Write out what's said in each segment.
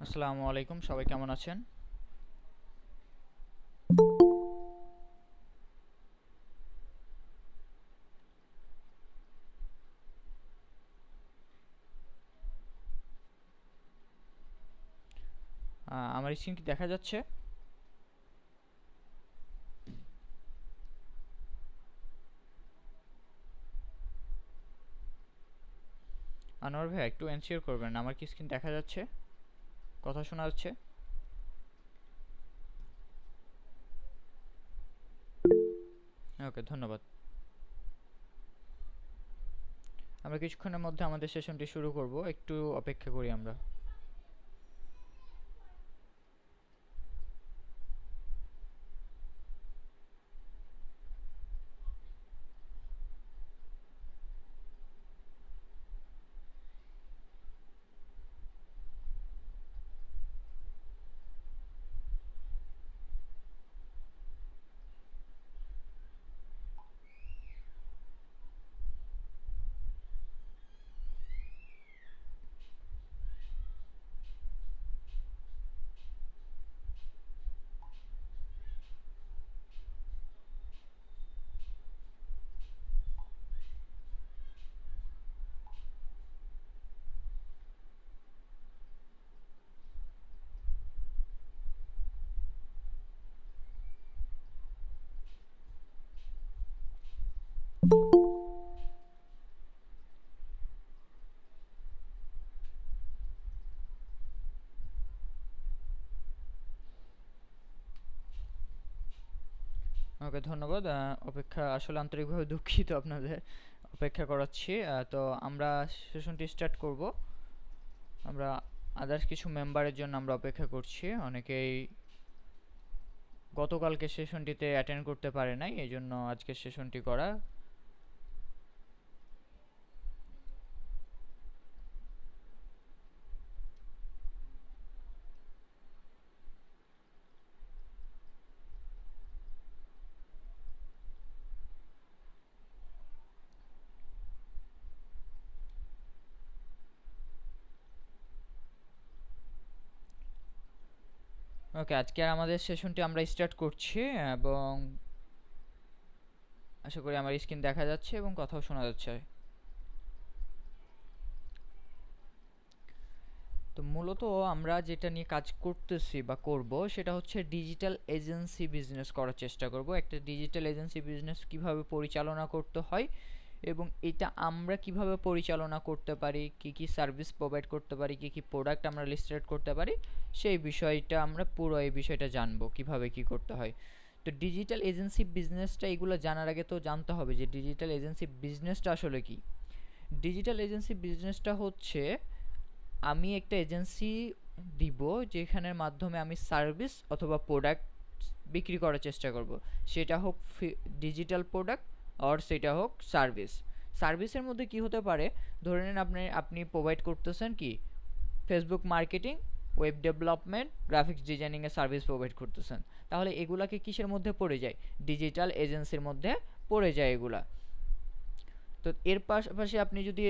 আসসালামু আলাইকুম, সবাই কেমন আছেন? আমার স্ক্রিন কি দেখা যাচ্ছে? আনোয়ার ভাই একটু এনশিওর করবেন, আমার কি স্ক্রিন দেখা যাচ্ছে? কথা শোনা যাচ্ছে? ওকে, ধন্যবাদ। আমরা কিছুক্ষণের মধ্যে আমাদের সেশনটি শুরু করব, একটু অপেক্ষা করি আমরা। ওকে, ধন্যবাদ। অপেক্ষা আসলে আন্তরিকভাবে দুঃখিত আপনাদের অপেক্ষা করাচ্ছি। তো আমরা সেশনটি স্টার্ট করব। আমরা আদার্স কিছু মেম্বারের জন্য আমরা অপেক্ষা করছি। অনেকেই গতকালকে সেশনটিতে অ্যাটেন্ড করতে পারে নাই, এই জন্য আজকের সেশনটি করা। ওকে, আজকে আমাদের সেশনটি আমরা স্টার্ট করছি এবং আশা করি আমার স্ক্রিন দেখা যাচ্ছে এবং কথাও শোনা যাচ্ছে। তো মূলত আমরা যেটা নিয়ে কাজ করতেছি বা করব সেটা হচ্ছে ডিজিটাল এজেন্সি বিজনেস করার চেষ্টা করব। একটা ডিজিটাল এজেন্সি বিজনেস কিভাবে পরিচালনা করতে হয় এবং এটা আমরা কিভাবে পরিচালনা করতে পারি, কি কি সার্ভিস প্রোভাইড করতে পারি, কি কি প্রোডাক্ট আমরা লিস্টেড করতে পারি, সেই বিষয়টা আমরা পুরো এই বিষয়টা জানবো কিভাবে কি করতে হয়। তো ডিজিটাল এজেন্সি বিজনেসটা এগুলো জানার আগে তো জানতে হবে যে ডিজিটাল এজেন্সি বিজনেসটা আসলে কি। ডিজিটাল এজেন্সি বিজনেসটা হচ্ছে আমি একটা এজেন্সি দিব যেখানের মাধ্যমে আমি সার্ভিস অথবা প্রোডাক্ট বিক্রি করার চেষ্টা করব। সেটা হোক ডিজিটাল প্রোডাক্ট আর সেটা হোক সার্ভিস। সার্ভিসের মধ্যে কি হতে পারে, ধরে নিন আপনি প্রোভাইড করতেছেন কি Facebook marketing, web development, graphics ডিজাইনিংয়ের সার্ভিস প্রোভাইড করতেছেন। তাহলে এগুলাকে কিসের মধ্যে পড়ে যায়? ডিজিটাল এজেন্সির মধ্যে পড়ে যায় এগুলা। তো এর পাশাপাশি আপনি যদি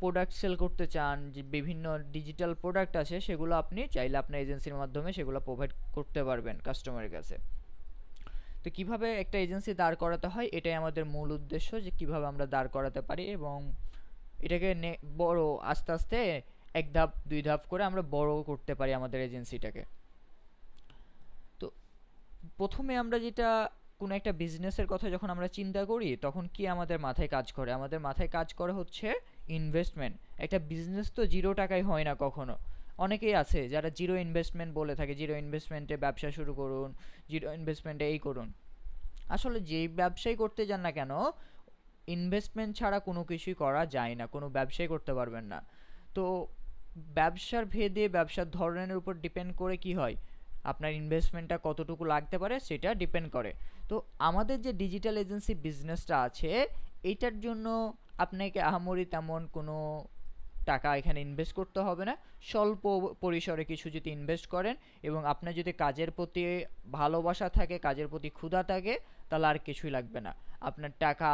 প্রোডাক্ট সেল করতে চান, যে বিভিন্ন ডিজিটাল প্রোডাক্ট আছে সেগুলো আপনি চাইলে আপনার এজেন্সির মাধ্যমে সেগুলো প্রোভাইড করতে পারবেন কাস্টমারের কাছে। তো কিভাবে একটা এজেন্সি দাঁড় করাতে হয় এটাই আমাদের মূল উদ্দেশ্য, যে কিভাবে আমরা দাঁড় করাতে পারি এবং এটাকে বড় আস্তে আস্তে এক ধাপ দুই ধাপ করে আমরা বড় করতে পারি আমাদের এজেন্সিটাকে। তো প্রথমে আমরা যেটা কোনো একটা বিজনেসের কথা যখন আমরা চিন্তা করি তখন কি আমাদের মাথায় কাজ করে? আমাদের মাথায় কাজ করে হচ্ছে ইনভেস্টমেন্ট। একটা বিজনেস তো জিরো টাকায় হয় না কখনো। অনেকেই আছে যারা জিরো ইনভেস্টমেন্ট বলে থাকে, জিরো ইনভেস্টমেন্টে ব্যবসা শুরু করুন, জিরো ইনভেস্টমেন্টে এই করুন। আসলে যেই ব্যবসাই করতে যান না কেন, ইনভেস্টমেন্ট ছাড়া কোনো কিছুই করা যায় না, কোনো ব্যবসাই করতে পারবেন না। তো ব্যবসার ভেদে ব্যবসার ধরনের উপর ডিপেন্ড করে কি হয়, আপনার ইনভেস্টমেন্টটা কতটুকু লাগতে পারে সেটা ডিপেন্ড করে। তো আমাদের যে ডিজিটাল এজেন্সি বিজনেসটা আছে এইটার জন্য আপনাকে আহামরি তেমন কোনো টাকা এখানে ইনভেস্ট করতে হবে না। স্বল্প পরিসরে কিছু যদি ইনভেস্ট করেন এবং আপনার যদি কাজের প্রতি ভালোবাসা থাকে, কাজের প্রতি ক্ষুধা থাকে, তাহলে আর কিছুই লাগবে না। আপনার টাকা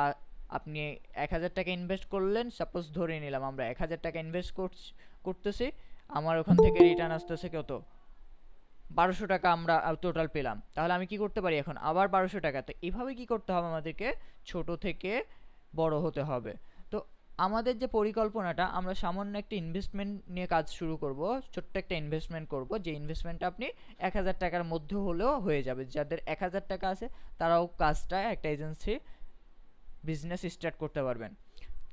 আপনি ১,০০০ টাকা ইনভেস্ট করলেন, সাপোজ ধরে নিলাম আমরা ১,০০০ টাকা ইনভেস্ট করতেছি, আমার ওখান থেকে রিটার্ন আসতেছে কত, 1200 টাকা আমরা টোটাল পেলাম। তাহলে আমি কি করতে পারি এখন আবার 1200 টাকা। তো এভাবে কি করতে হবে, আমাদেরকে ছোট থেকে বড় হতে হবে। তো আমাদের যে পরিকল্পনাটা, আমরা সামান্য একটা ইনভেস্টমেন্ট নিয়ে কাজ শুরু করব, ছোট্ট একটা ইনভেস্টমেন্ট করব, যে ইনভেস্টমেন্টটা আপনি 1000 টাকার মধ্যে হলেও হয়ে যাবে। যাদের 1000 টাকা আছে তারাও কাজটা একটা এজেন্সি বিজনেস স্টার্ট করতে পারবেন।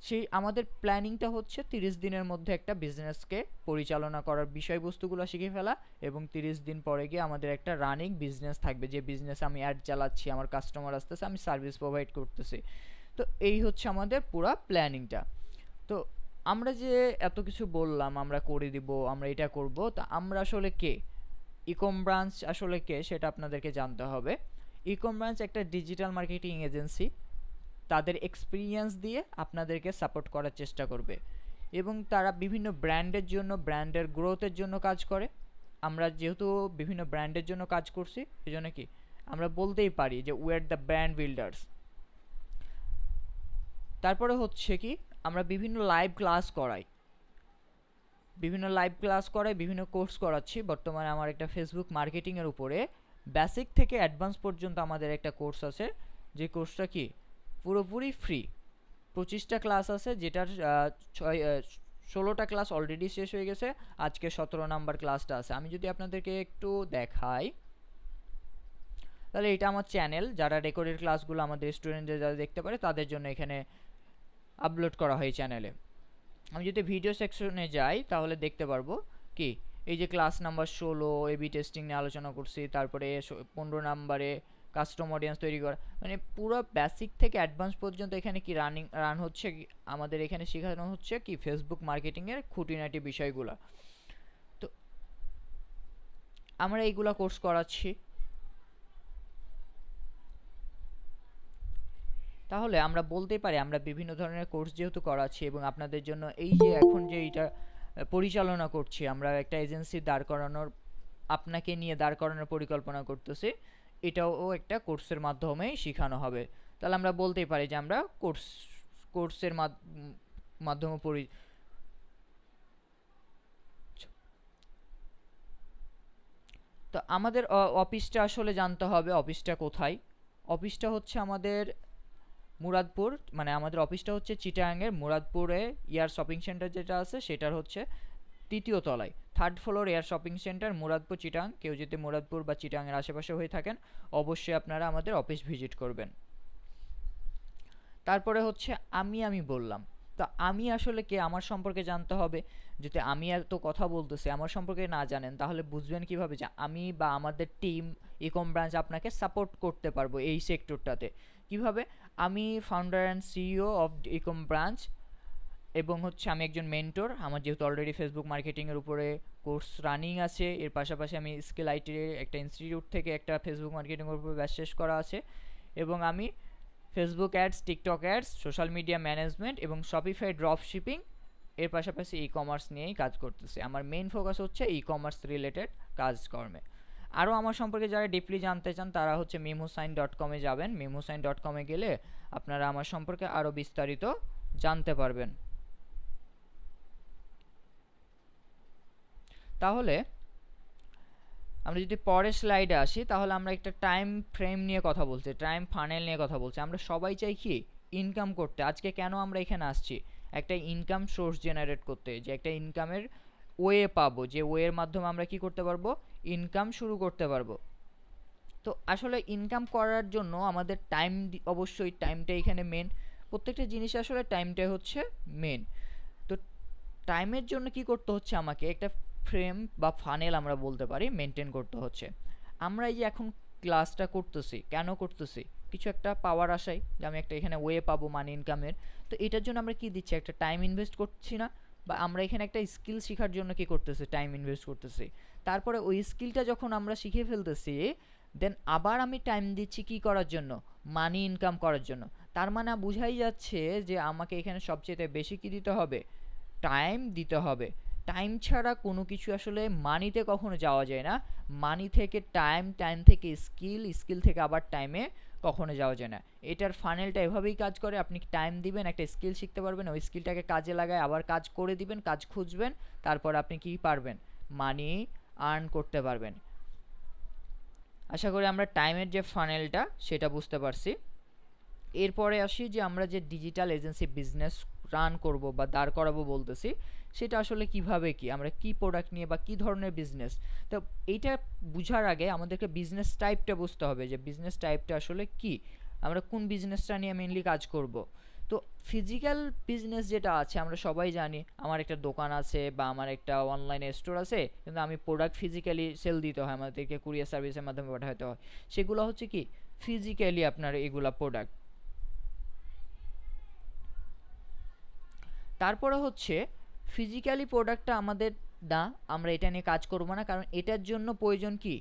সেই আমাদের প্ল্যানিংটা হচ্ছে 30 দিনের মধ্যে একটা বিজনেসকে পরিচালনা করার বিষয়বস্তুগুলো শিখে ফেলা, এবং 30 দিন পরে গিয়ে আমাদের একটা রানিং বিজনেস থাকবে, যে বিজনেস আমি অ্যাড চালাচ্ছি, আমার কাস্টমার আসতেছে, আমি সার্ভিস প্রোভাইড করতেছি। তো এই হচ্ছে আমাদের পুরা প্ল্যানিংটা। তো আমরা যে এত কিছু বললাম, আমরা করে দিব, আমরা এটা করব, তা আমরা আসলে কে? ইকম ব্রাঞ্চ আসলে কে সেটা আপনাদেরকে জানতে হবে। ইকম ব্রাঞ্চ একটা ডিজিটাল মার্কেটিং এজেন্সি, তাদের এক্সপিরিয়েন্স দিয়ে আপনাদেরকে সাপোর্ট করার চেষ্টা করবে, এবং তারা বিভিন্ন ব্র্যান্ডের জন্য, ব্র্যান্ডের গ্রোথের জন্য কাজ করে। আমরা যেহেতু বিভিন্ন ব্র্যান্ডের জন্য কাজ করছি, এই জন্য কি আমরা বলতেই পারি যে we are the brand builders. তারপরে হচ্ছে কি, আমরা বিভিন্ন লাইভ ক্লাস করাই, বিভিন্ন কোর্স করাচ্ছি। বর্তমানে আমার একটা ফেসবুক মার্কেটিংয়ের উপরে বেসিক থেকে অ্যাডভান্স পর্যন্ত আমাদের একটা কোর্স আছে, যে কোর্সটা কি পুরোপুরি ফ্রি। 25টা ক্লাস আছে, যেটার 16টা ক্লাস অলরেডি শেষ হয়ে গেছে, আজকে 17 নাম্বার ক্লাসটা আছে। আমি যদি আপনাদেরকে একটু দেখাই, তাহলে এটা আমার চ্যানেল, যারা রেকর্ডেড ক্লাসগুলো আমাদের স্টুডেন্টদের যারা দেখতে পারে তাদের জন্য এখানে আপলোড করা হয় চ্যানেলে। আমি যদি ভিডিও সেকশনে যাই তাহলে দেখতে পারবো কি, এই যে ক্লাস নাম্বার 16 এবি টেস্টিং নিয়ে আলোচনা করছি, তারপরে 15 নাম্বারে কাস্টম অডিয়েন্স তৈরি করা, মানে পুরো বেসিক থেকে অ্যাডভান্স পর্যন্ত এখানে কি রান হচ্ছে, আমাদের এখানে শেখানো হচ্ছে কি ফেসবুক মার্কেটিংয়ের খুঁটিনাটি বিষয়গুলো। তো আমরা এইগুলা কোর্স করাচ্ছি। তাহলে আমরা বলতেই পারি আমরা বিভিন্ন ধরনের কোর্স যেহেতু করাচ্ছি, এবং আপনাদের জন্য এই যে এখন যে এইটা পরিচালনা করছি, আমরা একটা এজেন্সি দাঁড় করানোর, আপনাকে নিয়ে দাঁড় করানোর পরিকল্পনা করতেছি, এটাও একটা কোর্সের মাধ্যমেই শেখানো হবে। তাহলে আমরা বলতেই পারি যে আমরা কোর্সের মাধ্যমে তো আমাদের অফিসটা আসলে জানতে হবে, অফিসটা কোথায়। অফিসটা হচ্ছে আমাদের মুরাদপুর, মানে আমাদের অফিসটা হচ্ছে চিটাগাংয়ের মুরাদপুরে ইয়ার শপিং সেন্টার যেটা আছে সেটার হচ্ছে 3য় তলায়, 3rd floor air shopping centre, Muradpur Chittagong. কেউ যদি মুরাদপুর বা চিটাগাংয়ের আশেপাশে হয়ে থাকেন, অবশ্যই আপনারা আমাদের অফিস ভিজিট করবেন। তারপরে হচ্ছে আমি বললাম, তো আমি আসলে কে, আমার সম্পর্কে জানতে হবে। যদি আমি এত কথা বলতেছি, আমার সম্পর্কে না জানেন, তাহলে বুঝবেন কিভাবে যে আমি বা আমাদের টিম ইকম ব্রাঞ্চ আপনাকে সাপোর্ট করতে পারবো এই সেক্টরটাতে। কিভাবে? আমি founder and CEO of ইকম branch, এবং হচ্ছে আমি একজন মেন্টর। আমার যেহেতু অলরেডি ফেসবুক মার্কেটিংয়ের উপরে কোর্স রানিং আছে, এর পাশাপাশি আমি স্কিল আইটির একটা ইনস্টিটিউট থেকে একটা ফেসবুক মার্কেটিংয়ের উপরে ব্যাচ শেষ করা আছে, এবং আমি Facebook ads, TikTok ads, social media management এবং শপিফাই ড্রপ শিপিং, এর পাশাপাশি ই কমার্স নিয়েই কাজ করতেছি। আমার মেইন ফোকাস হচ্ছে ই কমার্স রিলেটেড কাজকর্মে। আরও আমার সম্পর্কে যারা ডিপলি জানতে চান তারা হচ্ছে memosign.com-এ যাবেন। memosign.com-এ গেলে আপনারা আমার সম্পর্কে আরও বিস্তারিত জানতে পারবেন। তাহলে আমরা যদি পরের স্লাইডে আসি, তাহলে আমরা একটা টাইম ফ্রেম নিয়ে কথা বলছি, টাইম ফানেল নিয়ে কথা বলছি। আমরা সবাই চাই কি ইনকাম করতে। আজকে কেন আমরা এখানে আসছি? একটা ইনকাম সোর্স জেনারেট করতে, যে একটা ইনকামের ওয়ে পাবো, যে ওয়ের মাধ্যমে আমরা কি করতে পারবো, ইনকাম শুরু করতে পারবো। তো আসলে ইনকাম করার জন্য আমাদের টাইম, অবশ্যই টাইমটা এখানে মেন। প্রত্যেকটা জিনিস আসলে টাইমটাই হচ্ছে মেন। তো টাইমের জন্য কি করতে হচ্ছে, আমাকে একটা ফ্রেম বা ফানেল আমরা বলতে পারি মেনটেন করতে হচ্ছে। আমরা এই যে এখন ক্লাসটা করতেছি, কেন করতেছি? কিছু একটা পাওয়ার আশায়, যে আমি একটা এখানে ওয়ে পাবো মানি ইনকামের। তো এটার জন্য আমরা কি দিচ্ছি, একটা টাইম ইনভেস্ট করছি না? বা আমরা এখানে একটা স্কিল শেখার জন্য কি করতেছি, টাইম ইনভেস্ট করতেছি। তারপরে ওই স্কিলটা যখন আমরা শিখে ফেলতেছি, দেন আবার আমি টাইম দিচ্ছি কি করার জন্য, মানি ইনকাম করার জন্য। তার মানে বোঝাই যাচ্ছে যে আমাকে এখানে সবচেয়ে বেশি কি দিতে হবে, টাইম দিতে হবে। টাইম ছাড়া কোনো কিছু আসলে মানিতে কখনো যাওয়া যায় না। মানি থেকে টাইম, টাইম থেকে স্কিল, স্কিল থেকে আবার টাইমে কখনো যাওয়া যায় না। এটার ফানেলটা এভাবেই কাজ করে, আপনি টাইম দিবেন, একটা স্কিল শিখতে পারবেন, ওই স্কিলটাকে কাজে লাগায় আবার কাজ করে দিবেন, কাজ খুঁজবেন, তারপর আপনি কি পারবেন, মানি আর্ন করতে পারবেন। আশা করি আমরা টাইমের যে ফানেলটা সেটা বুঝতে পারছি। এরপরে আসি যে আমরা যে ডিজিটাল এজেন্সি বিজনেস রান করব বা দাঁড় করাবো বলতেছি, সেটা আসলে কিভাবে, কি আমরা কি প্রোডাক্ট নিয়ে বা কি ধরনের বিজনেস। তো এইটা বুঝার আগে আমাদেরকে বিজনেস টাইপটা বুঝতে হবে, যে বিজনেস টাইপটা আসলে কি, আমরা কোন বিজনেসটা নিয়ে মেইনলি কাজ করব। তো ফিজিক্যাল বিজনেস যেটা আছে আমরা সবাই জানি, আমার একটা দোকান আছে বা আমার একটা অনলাইনে স্টোর আছে, কিন্তু আমি প্রোডাক্ট ফিজিক্যালি সেল দিতে হয়, আমাদেরকে কুরিয়ার সার্ভিসের মাধ্যমে পাঠাতে হয়, সেগুলো হচ্ছে কি ফিজিক্যালি আপনার এগুলা প্রোডাক্ট। তারপরে হচ্ছে ফিজিক্যালি প্রোডাক্টটা আমাদের না, আমরা এটা নিয়ে কাজ করব না, কারণ এটার জন্য প্রয়োজন কি,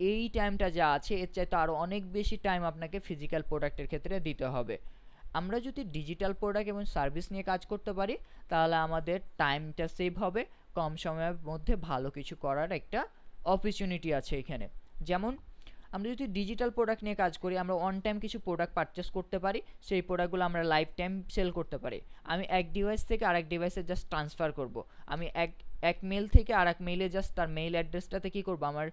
এই টাইমটা যা আছে এর চাইতে আরও অনেক বেশি টাইম আপনাকে ফিজিক্যাল প্রোডাক্টের ক্ষেত্রে দিতে হবে। আমরা যদি ডিজিটাল প্রোডাক্ট এবং সার্ভিস নিয়ে কাজ করতে পারি, তাহলে আমাদের টাইমটা সেভ হবে, কম সময়ের মধ্যে ভালো কিছু করার একটা অপরচুনিটি আছে এখানে। যেমন আমরা যদি ডিজিটাল প্রোডাক্ট নিয়ে কাজ করি, আমরা অন টাইম কিছু প্রোডাক্ট পারচেস করতে পারি, সেই প্রোডাক্টগুলো আমরা লাইফ টাইম সেল করতে পারি। আমি এক ডিভাইস থেকে আরেক ডিভাইসে জাস্ট ট্রান্সফার করব, আমি এক এক মেল থেকে আরেক মেইলে জাস্ট তার মেইল অ্যাড্রেসটাতে কী করব, আমার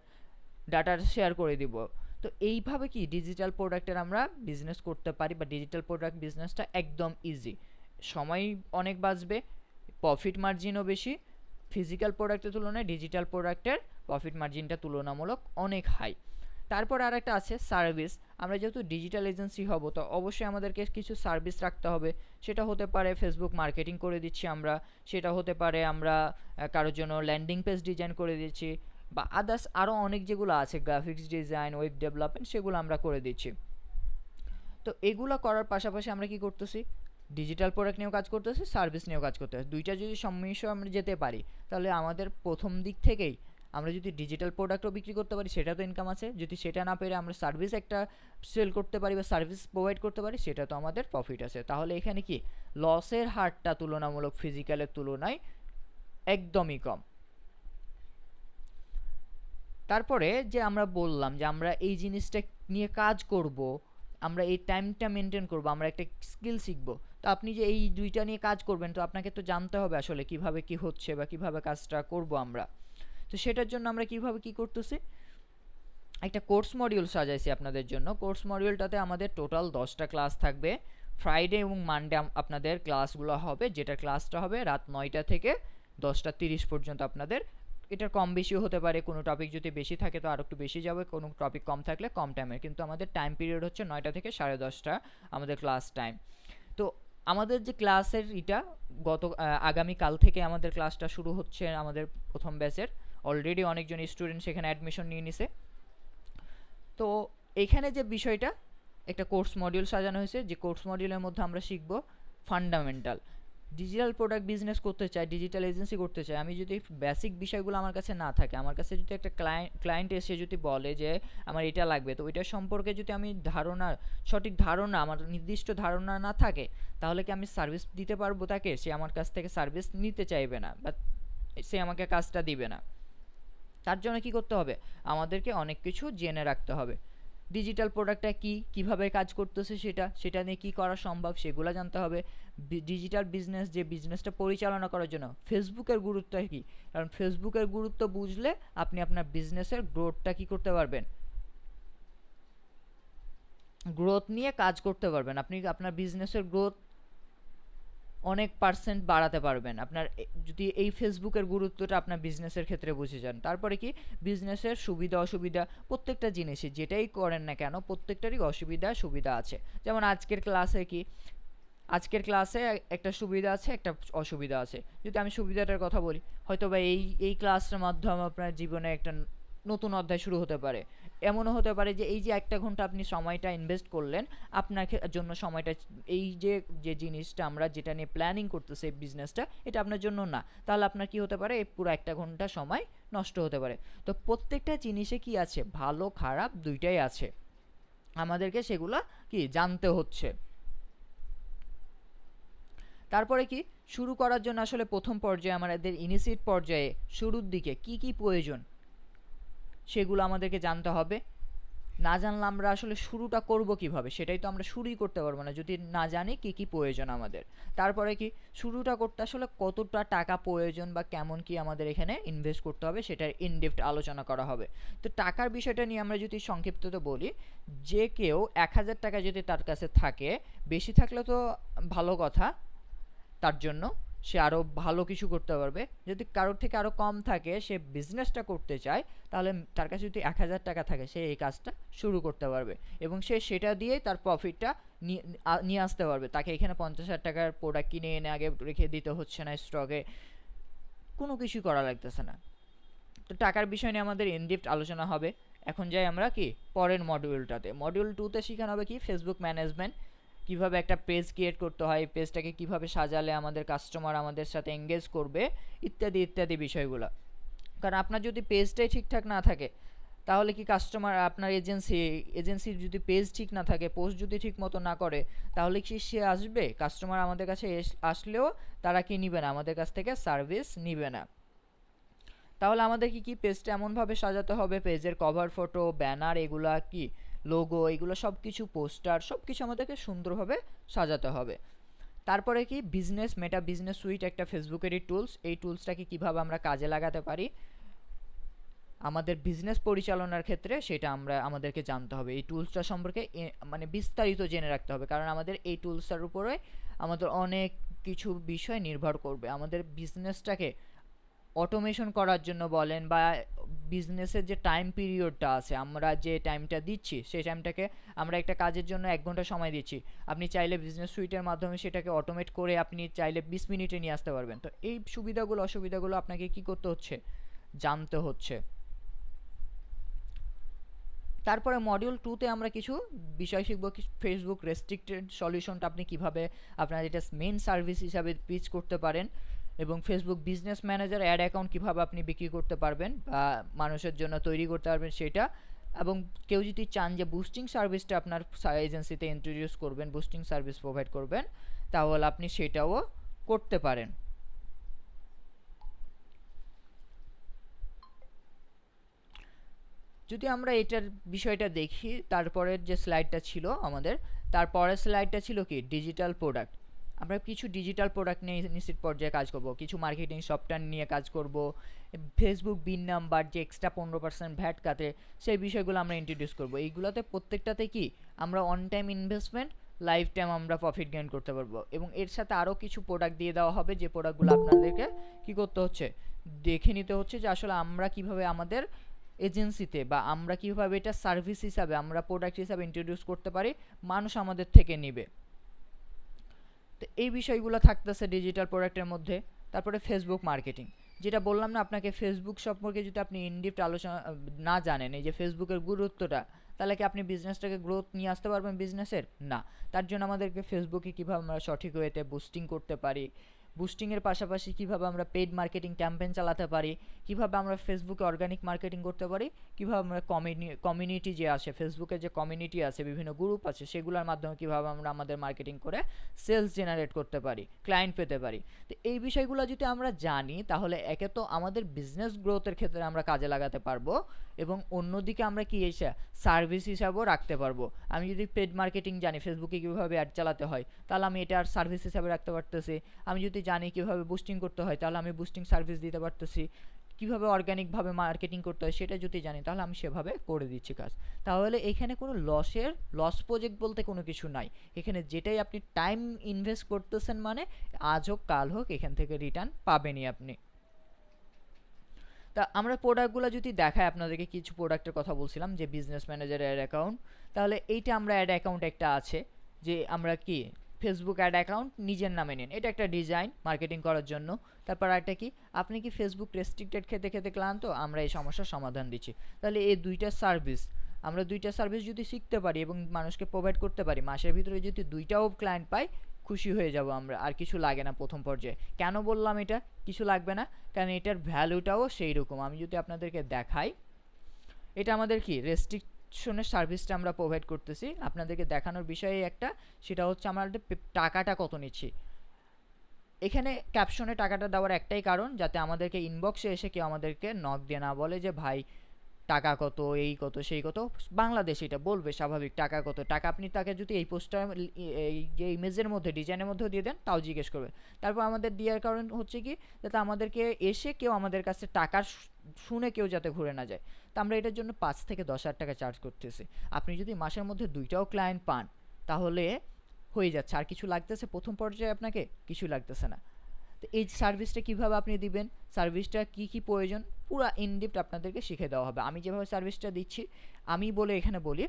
ডাটা শেয়ার করে দিব। তো এইভাবে কি ডিজিটাল প্রোডাক্টের আমরা বিজনেস করতে পারি, বা ডিজিটাল প্রোডাক্ট বিজনেসটা একদম ইজি, সময় অনেক বাঁচবে, প্রফিট মার্জিনও বেশি। ফিজিক্যাল প্রোডাক্টের তুলনায় ডিজিটাল প্রোডাক্টের প্রফিট মার্জিনটা তুলনামূলক অনেক হাই। তারপর আর একটা আছে সার্ভিস। আমরা যেহেতু ডিজিটাল এজেন্সি হব, তো অবশ্যই আমাদেরকে কিছু সার্ভিস রাখতে হবে। সেটা হতে পারে ফেসবুক মার্কেটিং করে দিচ্ছি আমরা, সেটা হতে পারে আমরা কারোর জন্য ল্যান্ডিং পেজ ডিজাইন করে দিচ্ছি, বা আদার্স আরও অনেক যেগুলো আছে, গ্রাফিক্স ডিজাইন, ওয়েব ডেভেলপমেন্ট, সেগুলো আমরা করে দিচ্ছি। তো এগুলো করার পাশাপাশি আমরা কি করতেছি, ডিজিটাল প্রোডাক্ট নিয়েও কাজ করতেছি, সার্ভিস নিয়েও কাজ করতেছি। দুইটা যদি সম্মিশ্র আমরা যেতে পারি, তাহলে আমাদের প্রথম দিক থেকেই আমরা যদি ডিজিটাল প্রোডাক্টও বিক্রি করতে পারি, সেটা তো ইনকাম আছে। যদি সেটা না পেরে আমরা সার্ভিস একটা সেল করতে পারি বা সার্ভিস প্রোভাইড করতে পারি, সেটা তো আমাদের প্রফিট আছে। তাহলে এখানে কি লসের হারটা তুলনামূলক ফিজিক্যালের তুলনায় একদমই কম। তারপরে যে আমরা বললাম যে আমরা এই জিনিসটা নিয়ে কাজ করব, আমরা এই টাইমটা মেনটেন করব, আমরা একটা স্কিল শিখব। তো আপনি যে এই দুইটা নিয়ে কাজ করবেন, তো আপনাকে তো জানতে হবে আসলে কিভাবে কি হচ্ছে বা কিভাবে কাজটা করব আমরা। তো সেটার জন্য আমরা কিভাবে কি করতেছি, একটা কোর্স মডিউল সাজাইছি আপনাদের জন্য। কোর্স মডিউলটাতে আমাদের টোটাল 10টা ক্লাস থাকবে। ফ্রাইডে এবং মানডে আপনাদের ক্লাসগুলো হবে, যেটা ক্লাসটা হবে রাত 9টা থেকে 10টা 30 পর্যন্ত আপনাদের। এটার কম বেশিও হতে পারে, কোনো টপিক যদি বেশি থাকে তো আর একটু বেশি যাবে, কোনো টপিক কম থাকলে কম টাইমের, কিন্তু আমাদের টাইম পিরিয়ড হচ্ছে 9টা থেকে 10:30 আমাদের ক্লাস টাইম। তো আমাদের যে ক্লাসের আগামীকাল থেকে আমাদের ক্লাসটা শুরু হচ্ছে আমাদের প্রথম ব্যাচের। অলরেডি অনেকজন স্টুডেন্ট সেখানে অ্যাডমিশন নিয়ে নিছে। তো এইখানে যে বিষয়টা, একটা কোর্স মডিউল সাজানো হয়েছে, যে কোর্স মডিউলের মধ্যে আমরা শিখব ফান্ডামেন্টাল। ডিজিটাল প্রোডাক্ট বিজনেস করতে চাই, ডিজিটাল এজেন্সি করতে চাই, আমি যদি বেসিক বিষয়গুলো আমার কাছে না থাকে, আমার কাছে যদি একটা ক্লায়েন্ট এসে যদি বলে যে আমার এটা লাগবে, তো ওইটার সম্পর্কে যদি আমি সঠিক ধারণা, আমার নির্দিষ্ট ধারণা না থাকে, তাহলে কি আমি সার্ভিস দিতে পারবো তাকে? সে আমার কাছ থেকে সার্ভিস নিতে চাইবে না, বা সে আমাকে কাজটা দিবে না। তার জন্য কি করতে হবে, আমাদেরকে অনেক কিছু জেনে রাখতে হবে। ডিজিটাল প্রোডাক্টটা কি, কিভাবে কাজ করতেছে, সেটা নিয়ে কি করা সম্ভব সেগুলো জানতে হবে। ডিজিটাল বিজনেস, যে বিজনেসটা পরিচালনা করার জন্য ফেসবুকের গুরুত্ব কি, কারণ ফেসবুকের গুরুত্ব বুঝলে আপনি আপনার বিজনেসের গ্রোথটা কি করতে পারবেন, গ্রোথ নিয়ে কাজ করতে পারবেন। আপনি আপনার বিজনেসের গ্রোথ অনেক পার্সেন্ট বাড়াতে পারবেন আপনার, যদি এই ফেসবুকের গুরুত্বটা আপনার বিজনেসের ক্ষেত্রে বুঝে যান। তারপরে কি বিজনেসের সুবিধা অসুবিধা, প্রত্যেকটা জিনিসই যেটাই করেন না কেন প্রত্যেকটারই অসুবিধা সুবিধা আছে। যেমন আজকের ক্লাসে একটা সুবিধা আছে, একটা অসুবিধা আছে। যদি আমি সুবিধাটার কথা বলি, হয়তো বা এই ক্লাসের মাধ্যমে আপনার জীবনে একটা নতুন অধ্যায় শুরু হতে পারে। এমনও হতে পারে যে এই যে 1টা ঘন্টা আপনি সময়টা ইনভেস্ট করলেন, আপনার জন্য সময়টা, এই যে জিনিসটা আমরা যেটা নিয়ে প্ল্যানিং করতেছি বিজনেসটা, এটা আপনার জন্য না। তাহলে আপনার কি হতে পারে, এই পুরো 1টা ঘন্টা সময় নষ্ট হতে পারে। তো প্রত্যেকটা জিনিসে কি আছে, ভালো খারাপ দুইটাই আছে, আমাদেরকে সেগুলা কি জানতে হচ্ছে। তারপরে কি শুরু করার জন্য আসলে প্রথম পর্যায়ে আমাদের ইনিশিয়েট পর্যায়ে শুরুর দিকে কি কি প্রয়োজন সেগুলো আমাদেরকে জানতে হবে। না জানলে আমরা আসলে শুরুটা করব কিভাবে, সেটাই তো আমরা শুরুই করতে পারবো না যদি না জানি কি কি প্রয়োজন আমাদের। তারপরে কি শুরুটা করতে আসলে কতটা টাকা প্রয়োজন বা কেমন কি আমাদের এখানে ইনভেস্ট করতে হবে সেটার ইনডেপথ আলোচনা করা হবে। তো টাকার বিষয়টা নিয়ে আমরা যদি সংক্ষিপ্ততে বলি, যে কেউ 1000 টাকা যদি তার কাছে থাকে, বেশি থাকলে তো ভালো কথা, তার জন্য সে আরও ভালো কিছু করতে পারবে। যদি কারোর থেকে আরও কম থাকে, সে বিজনেসটা করতে চায়, তাহলে তার কাছে যদি 1000 টাকা থাকে, সে এই কাজটা শুরু করতে পারবে এবং সে সেটা দিয়েই তার প্রফিটটা নিয়ে আসতে পারবে। তাকে এখানে 50,000 টাকার প্রোডাক্ট কিনে এনে আগে রেখে দিতে হচ্ছে না স্টকে, কোনো কিছুই করা লাগতেছে না। তো টাকার বিষয় নিয়ে আমাদের ইনডেপথ আলোচনা হবে। এখন যাই আমরা কি পরের মডিউলটাতে। মডিউল 2তে শেখানো হবে কি ফেসবুক ম্যানেজমেন্ট, কিভাবে একটা পেজ ক্রিয়েট করতে হয়, পেজটাকে কিভাবে সাজালে আমাদের কাস্টমার আমাদের সাথে এঙ্গেজ করবে, ইত্যাদি ইত্যাদি বিষয়গুলো। কারণ আপনার যদি পেজটাই ঠিকঠাক না থাকে, তাহলে কি কাস্টমার আপনার এজেন্সির যদি পেজ ঠিক না থাকে, পোস্ট যদি ঠিক মতো না করে, তাহলে কি সে আসবে? কাস্টমার আমাদের কাছে আসলেও তারা কি নিবে না, আমাদের কাছ থেকে সার্ভিস নিবে না। তাহলে আমাদের কি পেজটা এমনভাবে সাজাতে হবে, পেজের কভার ফটো, ব্যানার, এগুলা কি লোগো, এগুলো সব কিছু, পোস্টার, সব কিছু আমাদেরকে সুন্দরভাবে সাজাতে হবে। তারপরে কি মেটা বিজনেস সুইট একটা ফেসবুকেরই টুলস। এই টুলসটাকে কিভাবে আমরা কাজে লাগাতে পারি আমাদের বিজনেস পরিচালনার ক্ষেত্রে, সেটা আমাদেরকে জানতে হবে। এই টুলসটা সম্পর্কে মানে বিস্তারিত জেনে রাখতে হবে, কারণ আমাদের এই টুলসটার উপরে আমাদের অনেক কিছু বিষয় নির্ভর করবে। আমাদের বিজনেসটাকে অটোমেশন করার জন্য বলেন, বা বিজনেসের যে টাইম পিরিয়ডটা আছে, আমরা যে টাইমটা দিচ্ছি, সেই টাইমটাকে আমরা একটা কাজের জন্য 1 ঘন্টা সময় দিচ্ছি, আপনি চাইলে বিজনেস সুইটের মাধ্যমে সেটাকে অটোমেট করে আপনি চাইলে 20 মিনিটে নিয়ে আসতে পারবেন। তো এই সুবিধাগুলো অসুবিধাগুলো আপনাকে কি করতে হচ্ছে, জানতে হচ্ছে। তারপরে মডিউল 2তে আমরা কিছু বিষয় শিখব, ফেসবুক রেস্ট্রিক্টেড সলিউশনটা আপনি কিভাবে আপনার এটা মেইন সার্ভিস হিসাবে পিচ করতে পারেন, এবং Facebook business manager ad account কিভাবে আপনি বিক্রি করতে পারবেন বা মানুষের জন্য তৈরি করতে পারবেন সেটা। এবং কেউ যদি চান যে বুস্টিং সার্ভিসটা আপনার এজেন্সিতে ইন্ট্রোডিউস করবেন, বুস্টিং সার্ভিস প্রোভাইড করবেন, তাহলে আপনি সেটাও করতে পারেন। যদি আমরা এটার বিষয়টা দেখি, তারপরের যে স্লাইডটা ছিল আমাদের, তারপরের স্লাইডটা ছিল কি ডিজিটাল প্রোডাক্ট। আমরা কিছু ডিজিটাল প্রোডাক্ট নিয়ে নিশ্চিত পর্যায়ে কাজ করব, কিছু মার্কেটিং সফটওয়্যার নিয়ে কাজ করব, ফেসবুক বিন নাম্বার যে এক্সট্রা 15% ভ্যাট কাটে, সেই বিষয়গুলো আমরা ইন্ট্রোডিউস করব। এইগুলোতে প্রত্যেকটাতে কি আমরা on time investment, life time আমরা প্রফিট গেইন করতে পারবো। এবং এর সাথে আরও কিছু প্রোডাক্ট দিয়ে দেওয়া হবে, যে প্রোডাক্টগুলো আপনাদেরকে কি করতে হচ্ছে, দেখে নিতে হচ্ছে যে আসলে আমরা কিভাবে আমাদের এজেন্সিতে বা আমরা কিভাবে এটা সার্ভিস হিসাবে, আমরা প্রোডাক্ট হিসাবে ইন্ট্রোডিউস করতে পারি, মানুষ আমাদের থেকে নিবে। তো এই বিষয়গুলো থাকতেছে ডিজিটাল প্রোডাক্টের মধ্যে। তারপরে ফেসবুক মার্কেটিং, যেটা বললাম না আপনাকে, ফেসবুক সম্পর্কে যদি আপনি ইনডিপথ আলোচনা না জানেন, এই যে ফেসবুকের গুরুত্বটা, তাহলে কি আপনি বিজনেসটাকে গ্রোথ নিয়ে আসতে পারবেন বিজনেসের? না। তার জন্য আমাদেরকে ফেসবুকে কীভাবে আমরা সঠিক ওয়েতে বুস্টিং করতে পারি, বুস্টিংয়ের পাশাপাশি কীভাবে আমরা পেইড মার্কেটিং ক্যাম্পেইন চালাতে পারি, কীভাবে আমরা ফেসবুকে অর্গানিক মার্কেটিং করতে পারি, কীভাবে আমরা কমিউনিটি যে আছে, ফেসবুকের যে কমিউনিটি আছে, বিভিন্ন গ্রুপ আছে, সেগুলোর মাধ্যমে কীভাবে আমরা আমাদের মার্কেটিং করে সেলস জেনারেট করতে পারি, ক্লায়েন্ট পেতে পারি। তো এই বিষয়গুলো যদি আমরা জানি, তাহলে একে তো আমাদের বিজনেস গ্রোথের ক্ষেত্রে আমরা কাজে লাগাতে পারবো, এবং অন্যদিকে আমরা কি এসে সার্ভিস হিসাবেও রাখতে পারবো। আমি যদি পেড মার্কেটিং জানি, ফেসবুকে কীভাবে অ্যাড চালাতে হয়, তাহলে আমি এটা আর সার্ভিস হিসাবে রাখতে পারতেছি। আমি যদি জানি কীভাবে বুস্টিং করতে হয়, তাহলে আমি বুস্টিং সার্ভিস দিতে পারতেছি। কীভাবে অর্গানিকভাবে মার্কেটিং করতে হয় সেটা যদি জানি, তাহলে আমি সেভাবে করে দিচ্ছি কাজ। তাহলে এখানে কোনো লস প্রজেক্ট বলতে কোনো কিছু নাই। এখানে যেটাই আপনি টাইম ইনভেস্ট করতেছেন, মানে আজ হোক কাল হোক এখান থেকে রিটার্ন পাবেনই আপনি। তা আমরা প্রোডাক্টগুলো যদি দেখাই, আপনাদেরকে কিছু প্রোডাক্টের কথা বলছিলাম, যে বিজনেস ম্যানেজার অ্যাড অ্যাকাউন্ট। তাহলে এইটা আমরা অ্যাড অ্যাকাউন্ট একটা আছে, যে আমরা কি ফেসবুক অ্যাড অ্যাকাউন্ট নিজের নামে নিন, এটা একটা ডিজাইন মার্কেটিং করার জন্য। তারপর একটা কি, আপনি কি ফেসবুক রেস্ট্রিক্টেড খেতে খেতে ক্লান্ত, আমরা এই সমস্যার সমাধান দিচ্ছি। তাহলে এই দুইটা সার্ভিস, আমরা দুইটা সার্ভিস যদি শিখতে পারি এবং মানুষকে প্রোভাইড করতে পারি, মাসের ভিতরে যদি দুইটাও ক্লায়েন্ট পাই, খুশি হয়ে যাব আমরা, আর কিছু লাগে না প্রথম পর্যায়ে। কেন বললাম এটা কিছু লাগবে না, কারণ এটার ভ্যালুটাও সেই রকম। আমি যদি আপনাদেরকে দেখাই, এটা আমাদের কি রেস্ট্রিকশনের সার্ভিসটা আমরা প্রোভাইড করতেছি। আপনাদেরকে দেখানোর বিষয়ে একটা, সেটা হচ্ছে আমাদের টাকাটা কত নিচ্ছি। এখানে ক্যাপশনে টাকাটা দেওয়ার একটাই কারণ, যাতে আমাদেরকে ইনবক্সে এসে কেউ আমাদেরকে নক দিয়ে না বলে যে ভাই টাকা কত, এই কত, সেই কত, বাংলাদেশ এটা বলবে স্বাভাবিক, টাকা কত, টাকা আপনি তাকে যদি এই পোস্টার এই যে ইমেজের মধ্যে ডিজাইনের মধ্যেও দিয়ে দেন তাও জিজ্ঞেস করবে। তারপর আমাদের দেওয়ার কারণ হচ্ছে কি, যাতে আমাদেরকে এসে কেউ আমাদের কাছে টাকা শুনে কেউ যাতে ঘুরে না যায়। তো আমরা এটার জন্য 5 থেকে 10,000 টাকা চার্জ করতেছি। আপনি যদি মাসের মধ্যে 2টাও ক্লায়েন্ট পান তাহলে হয়ে যাচ্ছে। আর কিছু লাগতেছে প্রথম পর্যায়ে, আপনাকে কিছু লাগতেছে না। তো এই সার্ভিসটা কীভাবে আপনি দিবেন, সার্ভিসটা কি কি প্রয়োজন, পুরো ইনডিপথ আপনাদেরকে শিখে দেওয়া হবে। আমি যেভাবে সার্ভিসটা দিচ্ছি, আমি বলে এখানে বলি,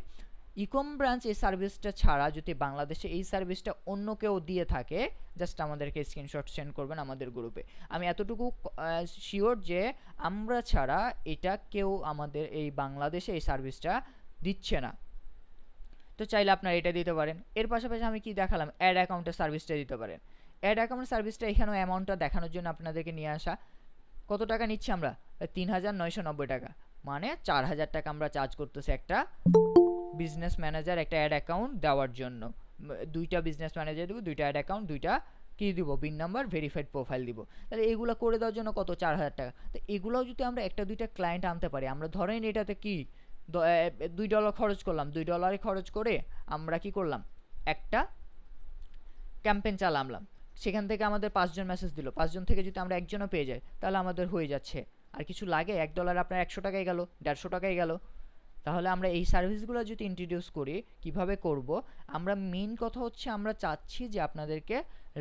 ইকম ব্রাঞ্চ এই সার্ভিসটা ছাড়া যদি বাংলাদেশে এই সার্ভিসটা অন্য কেউ দিয়ে থাকে, জাস্ট আমাদেরকে স্ক্রিনশট সেন্ড করবেন আমাদের গ্রুপে। আমি এতটুকু শিওর যে আমরা ছাড়া এটা কেউ আমাদের এই বাংলাদেশে এই সার্ভিসটা দিচ্ছে না। তো চাইলে আপনারা এটা দিতে পারেন। এর পাশাপাশি আমি কি দেখালাম, অ্যাড অ্যাকাউন্টের সার্ভিসটা দিতে পারেন। অ্যাড অ্যাকাউন্ট সার্ভিসটা এখানেও অ্যামাউন্টটা দেখানোর জন্য আপনাদেরকে নিয়ে আসা। কত টাকা নিচ্ছি আমরা, 3,990 টাকা, মানে 4,000 টাকা আমরা চার্জ করতেছি একটা বিজনেস ম্যানেজার একটা অ্যাড অ্যাকাউন্ট দেওয়ার জন্য। 2টা বিজনেস ম্যানেজার দেবো, 2টা অ্যাড অ্যাকাউন্ট, 2টা কি দিব, বিন নাম্বার, ভেরিফাইড প্রোফাইল দিব। তাহলে এগুলো করে দেওয়ার জন্য কত, 4,000 টাকা। তো এগুলোও যদি আমরা একটা 2টা ক্লায়েন্ট আনতে পারি, আমরা ধরেন এটাতে কি $2 খরচ করলাম, $2 খরচ করে আমরা কি করলাম, একটা ক্যাম্পেইন চালালাম, সেখান থেকে আমাদের 5 জন মেসেজ দিল, 5 জন থেকে যদি আমরা একজনও পেয়ে যাই তাহলে আমাদের হয়ে যাচ্ছে। আর কিছু লাগে, $1 আপনার 100 টাকায় গেল, 150 টাকায় গেল। তাহলে আমরা এই সার্ভিসগুলো যদি ইন্ট্রোডিউস করি, কিভাবে করব, আমরা মেইন কথা হচ্ছে আমরা চাচ্ছি যে আপনাদেরকে